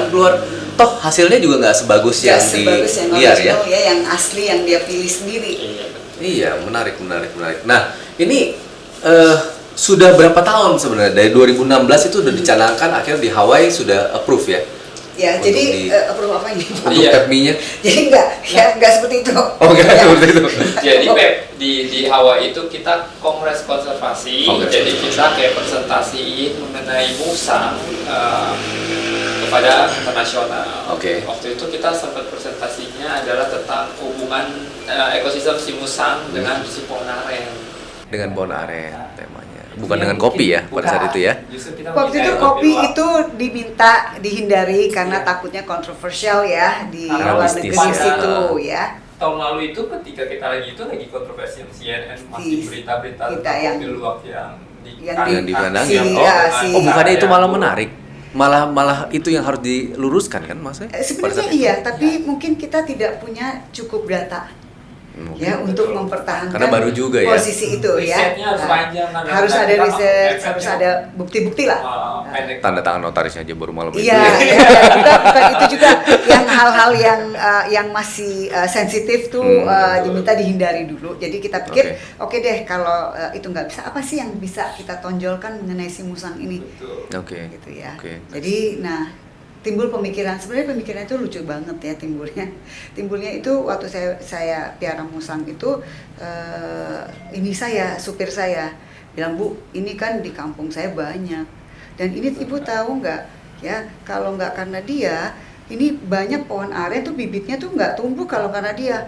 keluar. Toh hasilnya juga nggak sebagus yang di sebagus yang liar ya. original ya, yang asli yang dia pilih sendiri. Iya, menarik. Nah, ini sudah berapa tahun sebenarnya? Dari 2016 itu udah dicanangkan, akhirnya di Hawaii sudah approve ya? Ya, Untuk jadi di- approve apa ini? Untuk Iya. PEPMI-nya? Jadi enggak seperti itu. Oh, enggak Ya. seperti itu. Jadi Pep, di Hawaii itu kita kongres konservasi, Kongres jadi kita kayak presentasiin mengenai musang kepada internasional. Oke. Waktu itu kita sempat presentasinya adalah tentang hubungan ekosistem si musang dengan si pohon aren. Dengan pohon aren temanya. Bukan dengan kopi ya pada saat itu ya? Justru kita Waktu itu menghindari kopi luwak. itu diminta dihindari karena takutnya kontroversial ya di Karena luar bisnis negeri ya. situ ya. Tahun lalu itu ketika kita lagi kontroversi CNN masih Di- berita-berita kita tentang yang- kopi luwak yang Yang dipandang si- ya? ya, si- Oh, bukannya itu malah Iya. menarik? Malah itu yang harus diluruskan kan maksudnya? Pada Sebenarnya saat itu? iya, tapi mungkin kita tidak punya cukup data Mungkin. ya untuk betul. mempertahankan Karena baru juga ya. posisi itu ya. Risetnya harus panjang, kan? harus Dan ada kita riset, mepet harus ya. ada bukti-bukti lah. pendek. Tanda tangan notarisnya aja baru malam itu. Iya, ya, bukan itu juga yang hal-hal yang masih sensitif tuh diminta dihindari dulu. Jadi kita pikir, oke deh kalau itu nggak bisa, apa sih yang bisa kita tonjolkan mengenai si musang ini, Betul. Oke. gitu ya. Oke. Jadi, nah timbul pemikiran, sebenarnya pemikiran itu lucu banget ya timbulnya itu waktu saya piara musang itu ini supir saya bilang, Bu, ini kan di kampung saya banyak dan ini ibu tahu nggak ya, kalau nggak karena dia ini banyak pohon aren tuh bibitnya tuh nggak tumbuh kalau karena dia.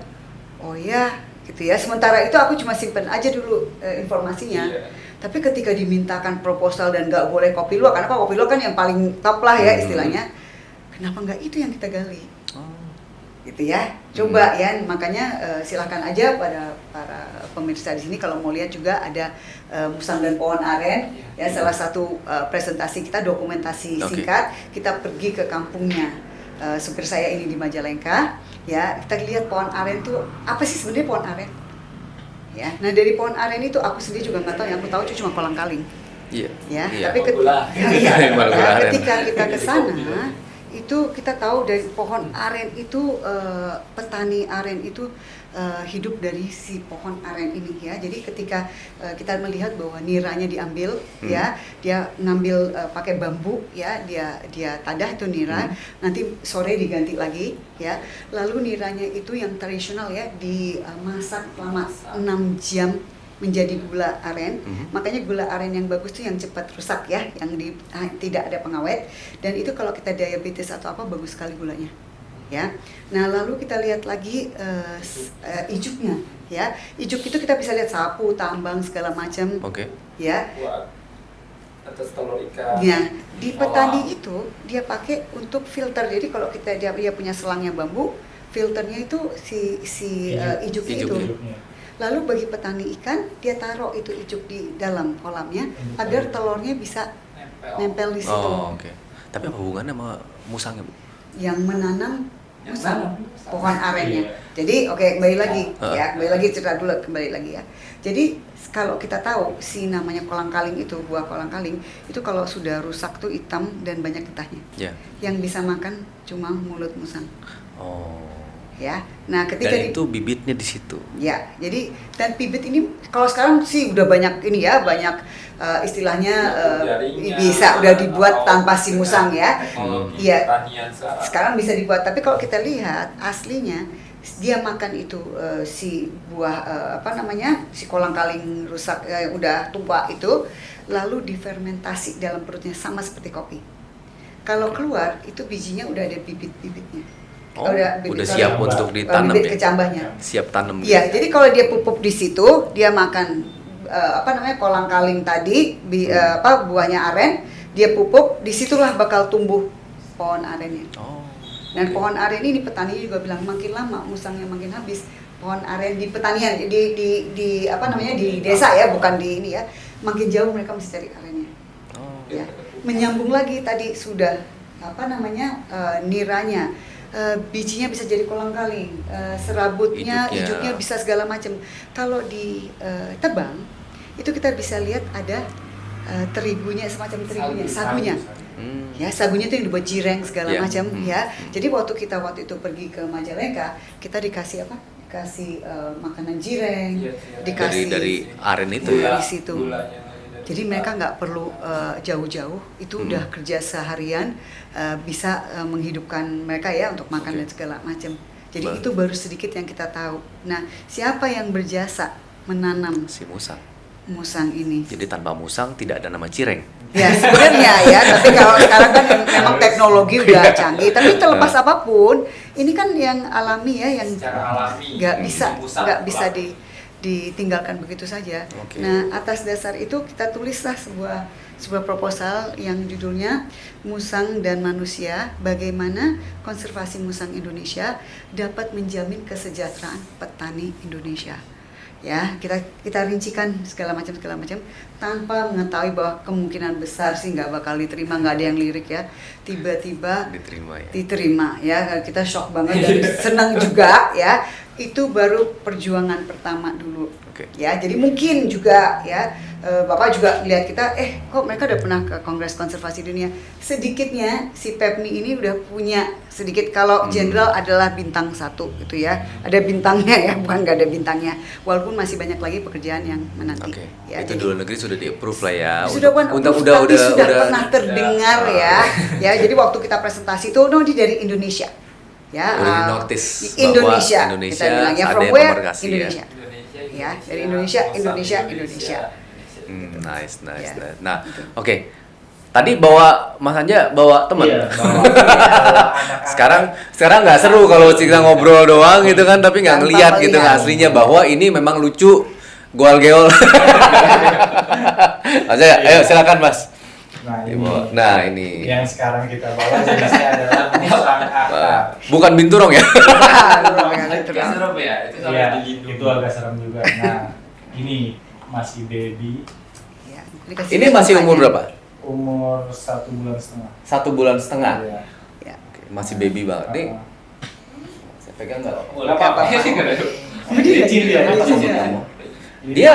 Oh ya gitu ya, sementara itu aku cuma simpen aja dulu informasinya. Iya. Tapi ketika dimintakan proposal dan nggak boleh kopi luwak, karena kopi luwak kan yang paling top lah ya istilahnya, kenapa nggak itu yang kita gali? Gitu ya, coba ya, makanya silahkan aja pada para pemirsa di sini kalau mau lihat juga ada musang dan pohon aren ya, salah satu presentasi kita, dokumentasi singkat, kita pergi ke kampungnya supir saya ini di Majalengka ya, kita lihat pohon aren itu apa sih sebenarnya pohon aren ya. Nah dari pohon aren itu aku sendiri juga nggak tahu, yang aku tahu itu cuma kolang-kaling Iya. ya, Iya. tapi Gula. Gula aren. ketika kita ke sana itu kita tahu dari pohon aren itu petani aren itu hidup dari si pohon aren ini ya. Jadi ketika kita melihat bahwa niranya diambil ya, dia ngambil pakai bambu ya, dia tadah itu nira, nanti sore diganti lagi ya. Lalu niranya itu yang tradisional ya, dimasak selama 6 jam menjadi gula aren. Makanya gula aren yang bagus tuh yang cepat rusak ya, yang tidak ada pengawet, dan itu kalau kita diabetes atau apa bagus sekali gulanya ya. Nah lalu kita lihat lagi ijuknya ya, ijuk itu kita bisa lihat sapu, tambang segala macam ya. Buat atas telur ikan. Nah di petani itu dia pakai untuk filter, jadi kalau dia punya selangnya bambu, filternya itu si ijuknya itu. Lalu bagi petani ikan, dia taruh itu ijuk di dalam kolamnya agar telurnya bisa nempel di situ. Oh, oke. Tapi apa hubungannya sama musangnya, Bu? Yang menanam Yang musang, menanam. pohon arennya. Iya. Jadi kembali lagi ya, cerita dulu kembali lagi ya. Jadi kalau kita tahu si namanya kolang-kaling itu, buah kolang-kaling itu kalau sudah rusak tuh hitam dan banyak getahnya. Ya. Yang bisa makan cuma mulut musang. Oh. Ya, nah ketika Dan itu bibitnya di situ. ya, jadi dan bibit ini kalau sekarang sih udah banyak ini ya, banyak istilahnya Jaringnya, bisa udah dibuat atau tanpa si musang ya. teknologi Iya. pertanian sekarang. Sekarang bisa dibuat, tapi kalau kita lihat aslinya dia makan itu si buah si kolang-kaling rusak udah tua itu, lalu difermentasi dalam perutnya sama seperti kopi. Kalau keluar itu bijinya udah ada bibit-bibitnya. Oh, udah siap untuk ditanam bibit ya? kecambahnya. Siap tanam. Iya, jadi kalau dia pupuk di situ, dia makan kolang-kaling tadi, buahnya aren, dia pupuk, disitulah bakal tumbuh pohon arennya. Oh. Dan pohon aren ini petani juga bilang makin lama musangnya makin habis. Pohon aren di petanian di desa ya, bukan di ini ya. Makin jauh mereka mesti cari arennya. ya. Menyambung lagi tadi sudah niranya. Bijinya bisa jadi kolang-kaling, serabutnya, hidupnya bisa segala macam. Kalau ditebang, itu kita bisa lihat ada terigunya, semacam terigunya, sagunya. Ya, sagunya itu yang dibuat jireng segala macam, ya. Jadi waktu itu pergi ke Majalengka, kita dikasih apa? Dikasih makanan jireng, dikasih dari aren itu ya. ya. Di situ. Jadi mereka nggak perlu jauh-jauh, itu udah kerja seharian, bisa menghidupkan mereka ya untuk makan dan segala macam. Jadi itu baru sedikit yang kita tahu. Nah, siapa yang berjasa menanam Si musang ini? Jadi tanpa musang tidak ada nama cireng. Ya sebenarnya ya, tapi kalau sekarang kan memang teknologi udah canggih. Tapi terlepas apapun, ini kan yang alami ya, yang secara alami nggak bisa ditinggalkan begitu saja. Nah, atas dasar itu kita tulislah sebuah proposal yang judulnya Musang dan Manusia, bagaimana konservasi musang Indonesia dapat menjamin kesejahteraan petani Indonesia. Ya, kita rincikan segala macam tanpa mengetahui bahwa kemungkinan besar sih nggak bakal diterima, nggak ada yang lirik ya. Tiba-tiba diterima ya, kita shock banget dan senang juga ya. Itu baru perjuangan pertama dulu. Ya, jadi mungkin juga ya Bapak juga lihat kita, kok mereka udah pernah ke Kongres Konservasi Dunia. Sedikitnya si PEPMI ini udah punya sedikit, kalau jenderal adalah bintang 1 gitu ya. Ada bintangnya ya, bukan nggak ada bintangnya. Walaupun masih banyak lagi pekerjaan yang menanti. Ya, itu di luar negeri sudah di-approve lah ya. Sudah pernah terdengar ya. Ya, jadi waktu kita presentasi itu, dia dari Indonesia. Ya, notice Indonesia. Kita bilangnya from where? Indonesia. Ya, dari Indonesia. Nice. Nah, oke. Tadi Mas Anja bawa teman. Iya, sekarang nggak seru kalau kita ngobrol doang gitu kan, tapi nggak ngelihat gitu aslinya bahwa ini memang lucu, goal-geol. Ayo silakan Mas. Nah ini. Yang sekarang kita bawa jenisnya adalah musang akar. Bukan binturong ya? Agak serem ya, itu sampai Iya, dilindungi. itu agak serem juga. Nah, ini masih baby. Ya, Ini masih umur berapa? Umur 1,5 bulan. 1,5 bulan. Iya. Ya. Masih baby banget nih. Saya pegang nggak? Nggak apa-apa. Licin dia. Dia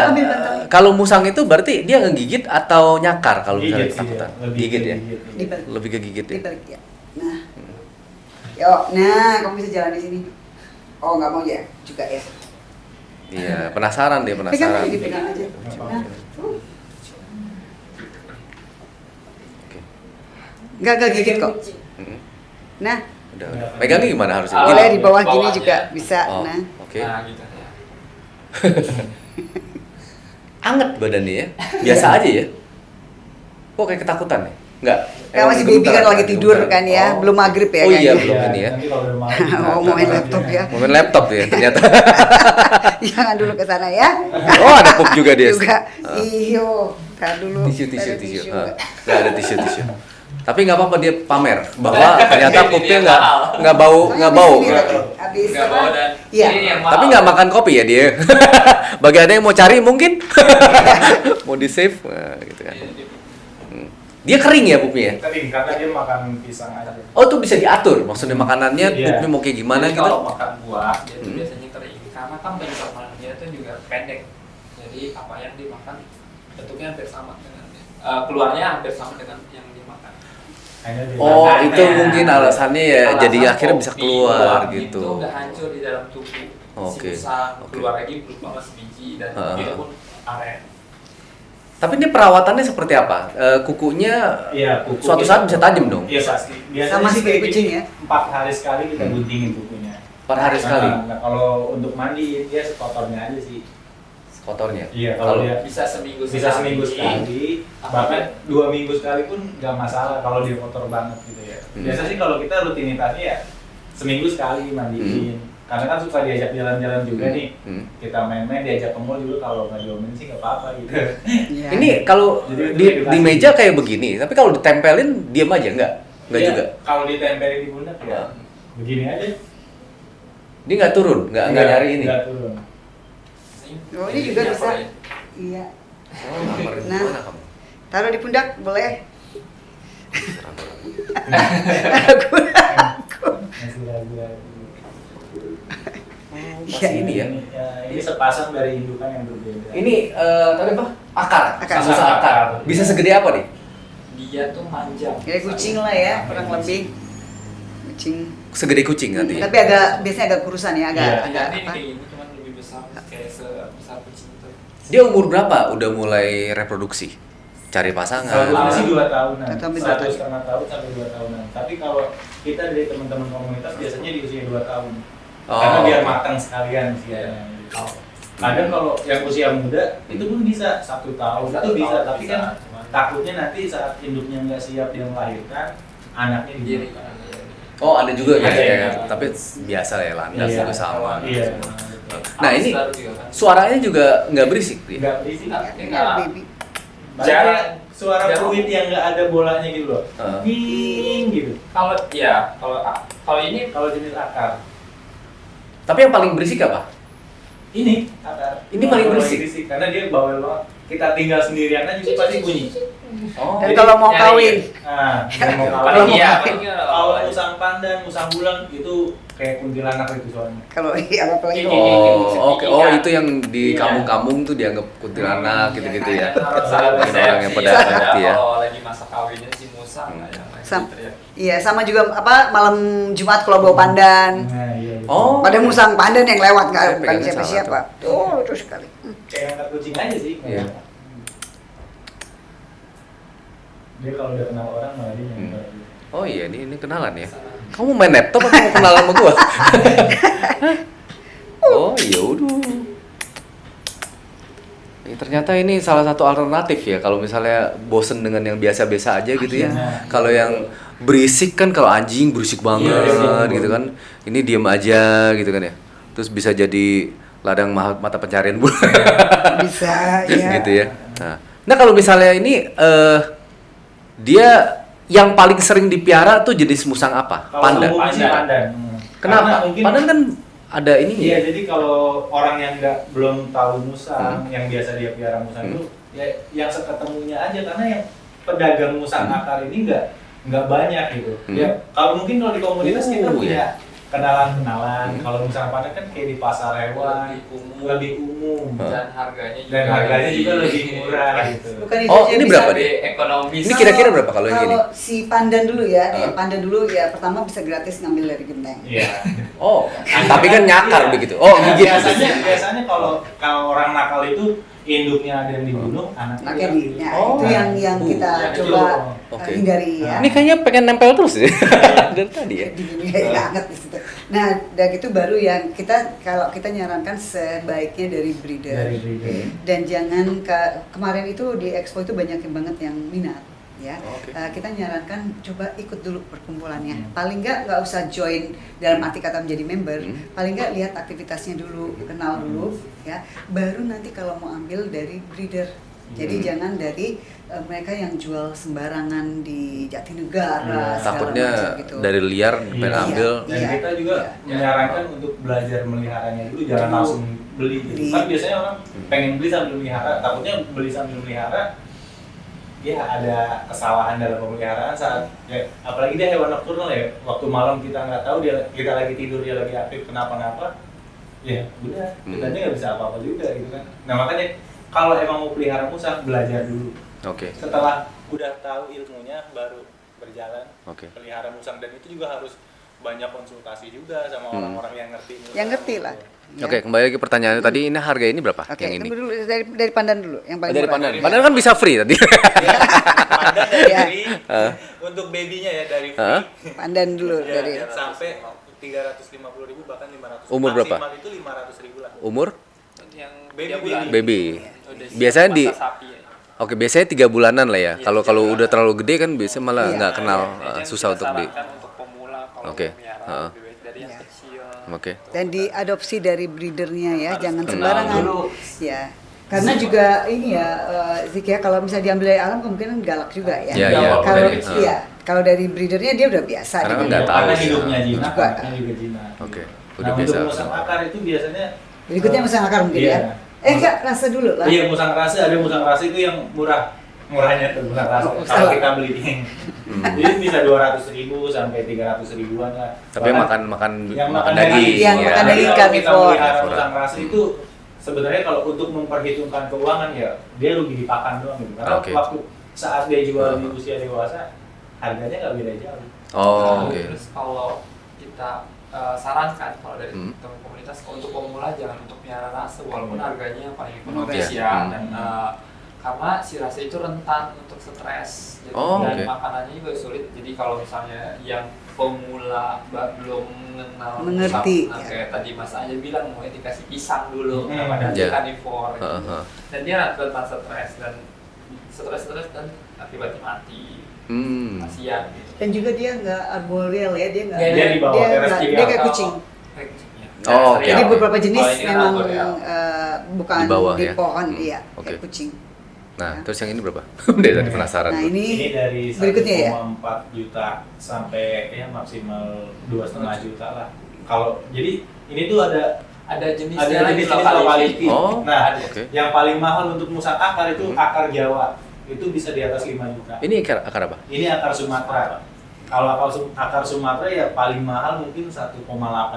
kalau musang itu berarti dia ngegigit atau nyakar kalau misalnya ketakutan? Gigit ya? Lebih ke gigit ya? Dibalik ya. Nah, kamu bisa jalan di sini. Oh, nggak mau ya? Juga ya. Iya, penasaran dia, Pegang penasaran. aja, dipegang aja. Nah. Nggak gigit kok. Nah, Udah. Pegangnya gimana harusnya? boleh di bawah gini Bawahnya. juga bisa. Oh, Nah, oke. Nah, gitu ya. Anget badannya ya? Biasa aja ya? Kok kayak ketakutan ya? Enggak. kan masih baby kan lagi tidur kan ya, belum maghrib ya Oh iya, kayaknya. belum ini ya. Nanti kalau udah malam. Oh, mau main laptop ya. Mau main laptop ya ternyata. Jangan dulu ke sana ya. Oh, ada pup juga dia. Juga. Iyo, kan dulu. Tisu. Ada Nggak ada tisu. Tapi nggak apa-apa dia pamer bahwa ternyata pupnya nggak bau. Habis Nggak bawa dan Iya. ini yang mahal. Tapi nggak makan kopi ya dia. Bagi ada yang mau cari mungkin mau di save, gitu kan. Dia kering ya pupnya ya? Kering karena dia makan pisang aja. Oh tuh bisa diatur, maksudnya makanannya Iya. pupnya mau kayak gimana Jadi gitu? kalau makan buah dia tuh biasanya kering karena kan bentuk makanannya itu juga pendek. Jadi apa yang dimakan bentuknya hampir sama dengan keluarnya hampir sama dengan yang dimakan. Oh itu mungkin alasannya ya, Alasan jadi akhirnya bisa kopi, keluar buah gitu. Itu udah hancur di dalam tubuh. Oke. Si musang Oke. keluar lagi belum banget sebiji dan itu pun aren. Tapi ini perawatannya seperti apa? Kukunya Iya, kuku suatu kita- saat bisa tajam dong? Iya pasti. Biasanya Sama sih seperti kayak kucing gini, ya? 4 hari sekali kita guntingin kukunya. 4 hari sekali? Nah, kalau untuk mandi dia sekotornya aja sih. Kotornya? Iya, kalau dia Bisa seminggu bisa seminggu sekali, bahkan 2 minggu sekali pun nggak masalah kalau dia kotor banget gitu ya. Biasanya sih kalau kita rutinitasnya ya seminggu sekali mandiin. Karena kan suka diajak jalan-jalan juga nih. Kita main-main diajak ke mall juga, kalau nggak diomelin sih nggak apa-apa gitu. Iya. Ini kalau Jadi itu di edukasi. meja kayak begini, tapi kalau ditempelin diam aja nggak? Nggak Iya, juga? Kalau ditempelin di pundak ya begini aja. Dia nggak turun? Nggak nyari ini? Nggak turun. Oh, ini juga bisa. Iya. Oh, ngapain Nah. gimana kamu? Taruh di pundak boleh. Masih ragu-ragu. Masih ini ya. Ini sepasang dari indukan yang berbeda. Ini tadi apa? Akar. Akar. Musa akar. Bisa segede apa nih? Dia tuh manjang. Kayak kucing lah ya, kurang lebih. Kucing. Segede kucing nanti. Tapi biasanya agak kurusan ya, agak Iya. agak Ini apa? kayak gini, cuman lebih besar, kayak sebesar kucing itu. Dia umur berapa udah mulai reproduksi? Cari Kalau pasangan. dulu sih 2 tahunan, Sampai 2 1,5 tahun sampai 2 tahunan. Tapi kalau kita dari teman-teman komunitas biasanya di usia 2 tahun. Karena Oh. biar matang sekalian usianya. Kadang kalau yang usia muda itu pun bisa 1 tahun, itu bisa. Tapi kan takutnya nanti saat induknya nggak siap dia melahirkan, anaknya Jadi dibunuh. Oh, ada juga Ada, ya, iya. tapi biasa ya landas Iya. juga sama. Iya. Nah, ini Baru juga kan. suaranya juga nggak berisik, Pri. Nggak berisik. Ya, baby. Jarang suara Jarang. fluid yang nggak ada bolanya gitu loh. Heeh. Ding gitu. Kalau kalau ini Kalau jenis akar. Tapi yang paling berisik apa? Ini akar. Ini paling berisik? karena dia bawel banget. Kita tinggal sendirian aja juga pasti bunyi. Oh. Dan kalau mau nyari- kawin, Nah, yang mau Kalau kawin mau iya, kawin. kalau musang pandan, musang bulan itu kayak kuntilanak itu soalnya. kalau iya apalagi Ini- Oh, oke. Oh, Iya. itu yang di Iya. kampung-kampung tuh dianggap kuntilanak gitu-gitu ya. Salah Mungkin orang yang pada ngerti ya. Kalau lagi masa kawinnya si musang yang lagi Sam- teriak. Iya, sama juga apa malam Jumat kalau bawa pandan. Nah, iya. Oh. Pada musang pandan yang lewat Saya nggak bukan pegangnya siapa-siapa. salah Oh, lucu sekali. Kayak angkat kucing aja sih. Iya. Dia kalau udah kenal orang malah dia nyamper. Oh iya, ini kenalan ya. Kamu main laptop atau mau kenalan sama gua? Oh, iya udah. Ternyata ini salah satu alternatif ya kalau misalnya bosen dengan yang biasa-biasa aja gitu ya. Nah. Kalau yang berisik kan kalau anjing berisik banget Iya, gitu kan. Ini diem aja gitu kan ya. Terus bisa jadi ladang mata pencarian bulan Bisa ya. gitu ya. Nah, kalau misalnya ini dia yang paling sering dipiara tuh jenis musang apa? Kalau Pandan. umumnya sih pandan. Kenapa? Karena mungkin Pandan kan ada ini Iya, ya. jadi kalau orang yang belum tahu musang, yang biasa dia piara musang itu ya yang seketemunya aja karena yang pedagang musang akar ini nggak banyak gitu. Ya kalau mungkin kalau di komunitas kita punya ya. kenalan-kenalan. Kalau musang pandan kan kayak di pasar hewan lebih umum Dan harganya juga dan harganya juga lebih murah gitu. Bukan itu Oh, aja, ini bisa- berapa lebih ekonomis. Ini kira-kira berapa kalau yang ini? Kalau si pandan dulu ya, Hah? yang pandan dulu ya pertama bisa gratis ngambil dari genteng. Iya. Oh, tapi kan nyakar Iya. begitu. Oh, gigit. Biasanya kalau orang nakal itu induknya ada yang dibunuh, Anaknya di, ya, Oh. itu yang kita yang itu. coba Oke. hindari ya. Ini kayaknya pengen nempel terus ya dari tadi ya. Di dunia banget di situ. Nah, dari itu baru yang kalau kita nyarankan sebaiknya dari breeder. Dari breeder. Dan jangan kemarin itu di expo itu banyak banget yang minat ya. Oh, oke. Kita nyarankan coba ikut dulu perkumpulannya. Paling nggak usah join dalam arti kata menjadi member. Paling nggak lihat aktivitasnya dulu, kenal dulu ya. Baru nanti kalau mau ambil dari breeder. Jadi jangan dari mereka yang jual sembarangan di Jatinegara. Iya. segala Takutnya macam gitu. dari liar pengen Iya. ambil. Dan Iya. kita juga menyarankan untuk belajar meliharanya dulu, jangan langsung beli gitu. Beli. Kan biasanya orang pengen beli sambil melihara, takutnya beli sambil melihara ya ada kesalahan dalam pemeliharaan saat ya, apalagi dia hewan nokturnal ya, waktu malam kita nggak tahu kita lagi tidur dia lagi aktif kenapa-napa ya udah kita aja nggak bisa apa-apa juga gitu kan. Nah makanya kalau emang mau pelihara musang belajar dulu, Oke. setelah udah tahu ilmunya baru berjalan Oke. pelihara musang, dan itu juga harus banyak konsultasi juga sama orang-orang yang ngerti musang. Yang ngerti lah. Ya. Oke, kembali lagi ke pertanyaannya tadi, ini harga ini berapa? Oke, Yang ini? dulu dari pandan dulu, yang paling Dari murah. pandan. Pandan kan bisa free tadi. Pandan dari Ya. free, untuk babynya ya dari Hah? free Pandan dulu ya, dari. sampai 350.000 bahkan 500. Umur berapa? Maksimal itu 500.000 lah. Umur? Yang Baby, dia bulan. Baby. Udah Biasanya di masa sapi ya. Oke, biasanya 3 bulanan lah ya. Iya, Kalau tiga udah bulan. terlalu gede kan biasanya malah Iya. nggak kenal, Yang susah kita untuk di. sarankan untuk pemula kalau Oke. mau melihara Heeh. lebih baik dari yang Iya. kecil. Oke. Dan diadopsi dari breedernya ya, jangan kenal sembarangan. dulu. Ya. Karena juga ini ya, Zik ya, kalau misalnya diambil dari alam kemungkinan galak juga ya. Iya, iya, Kalau dari- iya, kalau dari breedernya dia udah biasa. Karena kan dia. nggak tahu Karena sih. hidupnya jinak, Juga. anaknya juga jinak. Oke, Nah, udah untuk biasa. musang akar itu biasanya Berikutnya musang akar mungkin Iya. ya. Enggak, rasa dulu lah. Iya, musang rasa, ada musang rasa itu yang murah. murahnya tuh musang rasa. Kalau kita beli yang jadi bisa 200.000 sampai 300.000-an lah. Tapi Bahkan makan yang makan makan daging. yang ya. makan Jadi daging kalau kita carnivore. melihara musang rasa itu sebenarnya kalau untuk memperhitungkan keuangan ya dia rugi di pakan doang gitu. Karena Oke. waktu saat dia jual di usia dewasa harganya nggak beda jauh. Oh, oke. Terus kalau kita sarankan kalau dari Hmm. teman komunitas untuk pemula jangan untuk pelihara rasa walaupun harganya yang paling Murah. ekonomis Iya. ya Hmm. dan karena si rasa itu rentan untuk stres jadi, Oh, dan oke. makanannya juga sulit jadi kalau misalnya yang pemula belum mengenal Mengerti, musang, nah, ya. kayak tadi Mas aja bilang mau dikasih pisang dulu Hmm. padahal Iya. dia carnivore gitu. Heeh. Dan dia rentan stres dan akibatnya mati kasihan gitu. Dan juga dia nggak arboreal ya, dia nggak, Dia di bawah dia teras nggak- jadi dia kayak Kalau- kucing. kayak kucing, ya. Oh, oke. Jadi Oke. beberapa jenis Kalau ini kan memang arboreal. bukan Di bawah di ya? pohon, Hmm, iya, oke. kayak kucing. Nah, terus yang ini berapa? Udah tadi penasaran. Nah tuh. ini Ini dari berikutnya ya. 1,4 juta sampai ya maksimal 2,5 juta lah. Kalau jadi ini tuh ada Jenisnya ada lagi jenis lokality. Oh, Nah, oke. yang paling mahal untuk musang akar itu akar Jawa. Itu bisa di atas 5 juta. Ini akar apa? Ini akar Sumatera. Kalau akar Sumatera ya paling mahal mungkin 1,8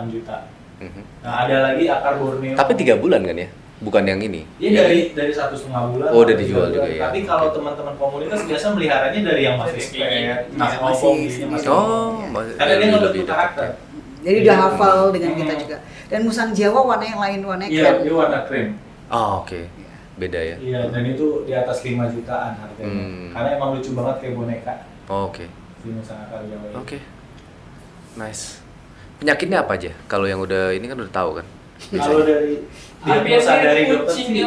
juta. Mhm. Nah, ada lagi akar Borneo. Tapi 3 bulan kan ya? Bukan yang ini. Iya dari 1,5 bulan. Oh, udah sampai dijual 3 juga bulan. ya. Tapi kalau Oke. teman-teman komunitas biasa meliharanya dari yang masih Masih spare, gigi. masih Ya, ngomong, masih giginya masih Oh, ngomong. masih- Karena dia lebih- nggak lebih bentuk karakter. dekat. jadi udah Iya. hafal dengan kita Hmm. juga. Dan musang Jawa warna yang lain, warnanya Iya, krem. dia warna krem. Oh, oke. Beda ya. Iya, dan itu di atas 5 jutaan harganya. Hmm. Karena emang lucu banget kayak boneka Oh, oke. si musang akar Jawa ini. Oke. Nice. Penyakitnya apa aja? Kalau yang udah ini kan udah tahu kan. Kalau dari Hampir diagnosa mirip dari kucing dokter sih ya,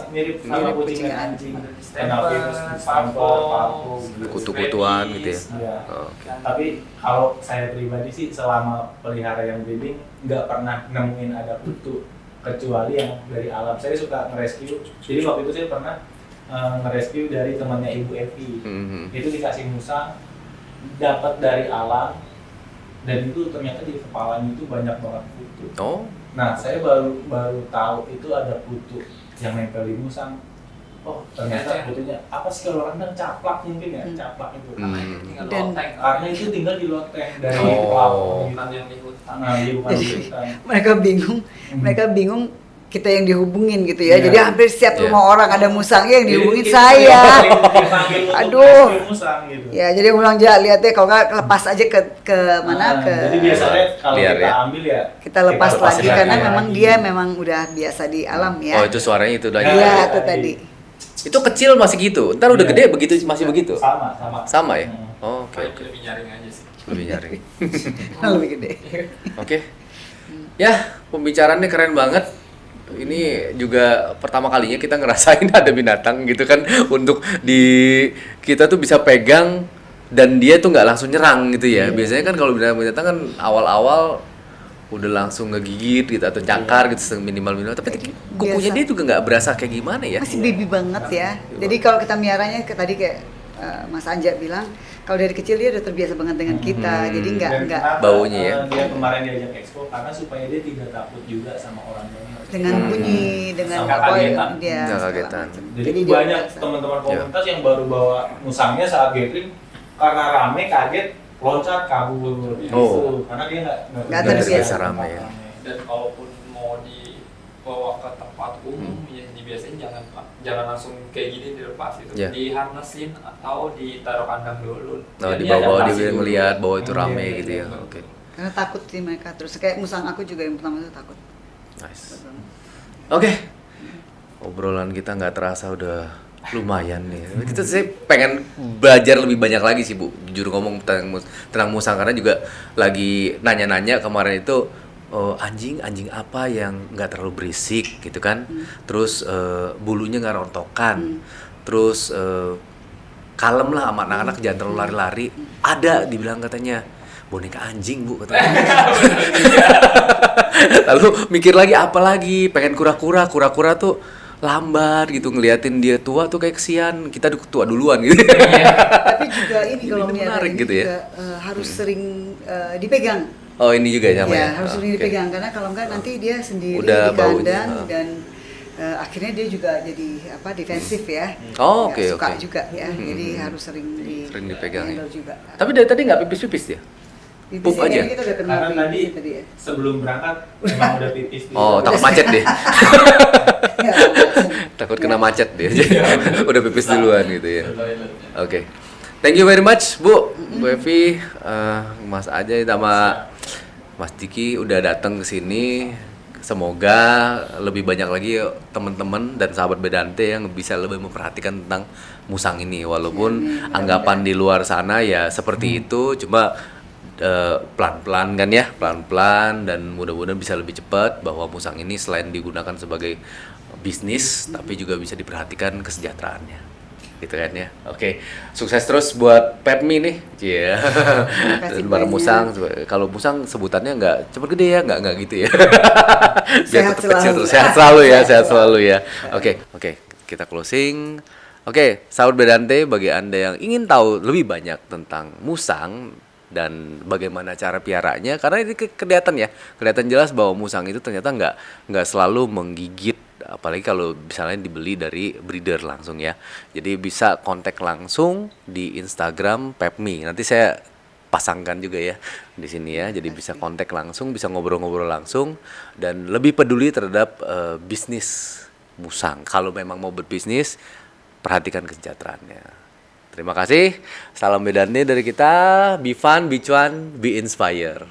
mirip sama Mirip kucing kucing dan dan anjing. Ada di Kena virus, stemper, paru, Kutu-kutuan gitu ya. Iya. Oh, oke. Tapi kalau saya pribadi sih selama pelihara yang breeding nggak pernah nemuin ada kutu kecuali yang dari alam. Saya suka nge-rescue. Jadi waktu itu saya pernah nge-rescue dari temannya Ibu Evi. Mhm. Itu dikasih musang, dapat dari alam, dan itu ternyata di kepalanya itu banyak banget kutu. Oh, Nah, saya baru tahu itu ada kutu yang nempel di musang. Oh, ternyata kutunya apa sih kalau orang bilang caplak mungkin ya, caplak itu. Tinggal Dan- loteng. Karena itu tinggal di loteng dari Oh. pelapor bukan gitu. yang di hutan. Nah, dia bukan di hutan. Mereka bingung kita yang dihubungin gitu ya. Iya. Jadi hampir setiap Iya. rumah orang ada musangnya yang Jadi dihubungin kita saya. yang panggil untuk Aduh. rescue musang gitu. Ya, jadi aku bilang ja, lihat deh kalau nggak lepas aja ke mana Nah, ke Jadi biasanya kalau Liar kita ya. ambil ya kita lepas lagi lepasin karena lagi. memang dia memang udah biasa di alam ya. oh itu suaranya itu udah. Iya. Iya, itu tadi. Itu kecil masih gitu. Ntar udah Iya. gede begitu masih begitu. Sama. Sama ya? Hmm. Oh, oke Paling oke. lebih nyaring aja sih. Lebih nyaring. Lebih gede. Oke. Ya, pembicaraannya keren banget. Ini juga pertama kalinya kita ngerasain ada binatang gitu kan untuk kita tuh bisa pegang dan dia tuh nggak langsung nyerang gitu ya. Biasanya kan kalau binatang kan awal-awal udah langsung ngegigit gitu atau cakar gitu minimal tapi kukunya Biasa. dia juga nggak berasa kayak gimana ya. Masih baby banget ya. Jadi kalau kita miaranya tadi kayak Mas Anja bilang, kalau dari kecil dia udah terbiasa banget dengan kita. Jadi Dan nggak kenapa, Baunya ya? Dia kemarin diajak expo karena supaya dia tidak takut juga sama orang banyak. dengan bunyi, dengan Sama apa kagetan. dia Nggak segala kagetan. macam. Jadi, dia banyak biasa. teman-teman komunitas yang baru bawa musangnya saat gathering karena rame kaget loncat kabur gitu. Oh. Karena dia Nggak terbiasa rame ya. Dan kalaupun mau dibawa ke tempat umum ya biasanya jangan langsung kayak gini dilepas itu. Iya. Diharnesin atau ditaruh kandang dulu. Nah, Dan di dia bawah adaptasi dia dulu. ngelihat bahwa itu Oh, rame iya, gitu ya. iya. Oke. Karena takut sih mereka. Terus kayak musang aku juga yang pertama itu takut. Nice. Oke. Obrolan kita nggak terasa udah lumayan nih. Kita saya pengen belajar lebih banyak lagi sih Bu. Jujur ngomong tentang musang karena juga lagi nanya-nanya kemarin itu anjing apa yang nggak terlalu berisik gitu kan. Terus bulunya nggak rontokan. Terus kalem lah sama anak-anak jangan terlalu lari-lari. Ada dibilang katanya boneka anjing Bu katanya. Lalu mikir lagi apa lagi pengen kura-kura tuh lambat gitu ngeliatin dia tua tuh kayak kesian kita tua duluan gitu. Tapi juga ini kalau Ini miara menarik ini gitu ya. juga harus sering dipegang. Oh ini juga sama ya? Ya, harus sering Oke. dipegang karena kalau enggak nanti dia sendiri Udah di baunya, kandang ha. dan akhirnya dia juga jadi defensif ya. Oh, Nggak oke, suka oke. juga ya. Jadi harus sering Sering dipegang ya. handle juga. Tapi dari tadi nggak pipis-pipis ya? Pipisnya pup aja? kayaknya kita udah kenal Karena tadi pipisnya tadi ya. sebelum berangkat memang udah pipis dulu. Oh, takut macet deh. Ya, Takut kena macet dia. Jadi udah pipis duluan gitu ya. Oke. Thank you very much, Bu. Bu Evi, Mas Ajay sama Mas Diki udah datang ke sini. Semoga lebih banyak lagi teman-teman dan sahabat Bedante yang bisa lebih memperhatikan tentang musang ini. Walaupun anggapan di luar sana ya seperti itu, cuma pelan-pelan kan ya, pelan-pelan, dan mudah-mudahan bisa lebih cepat bahwa musang ini selain digunakan sebagai bisnis, tapi juga bisa diperhatikan kesejahteraannya. Gitu kan ya. Oke, sukses terus buat Pepmi nih. Iya. kasih Dan bareng banyak. musang. Kalau musang sebutannya nggak cepet gede ya, nggak gitu ya. Biar Sehat tetap kecil selalu. terus. Sehat selalu ya, sehat selalu ya. Oke, kita closing. Oke, sahabat Bedante, bagi Anda yang ingin tahu lebih banyak tentang musang dan bagaimana cara piaranya, karena ini kelihatan jelas bahwa musang itu ternyata nggak selalu menggigit, apalagi kalau misalnya dibeli dari breeder langsung ya. Jadi bisa kontak langsung di Instagram Pepmi. Nanti saya pasangkan juga ya di sini ya. Jadi bisa kontak langsung, bisa ngobrol-ngobrol langsung, dan lebih peduli terhadap bisnis musang. Kalau memang mau berbisnis, perhatikan kesejahteraannya. Terima kasih. Salam Bedante dari kita. Be fun, be cuan, be inspire.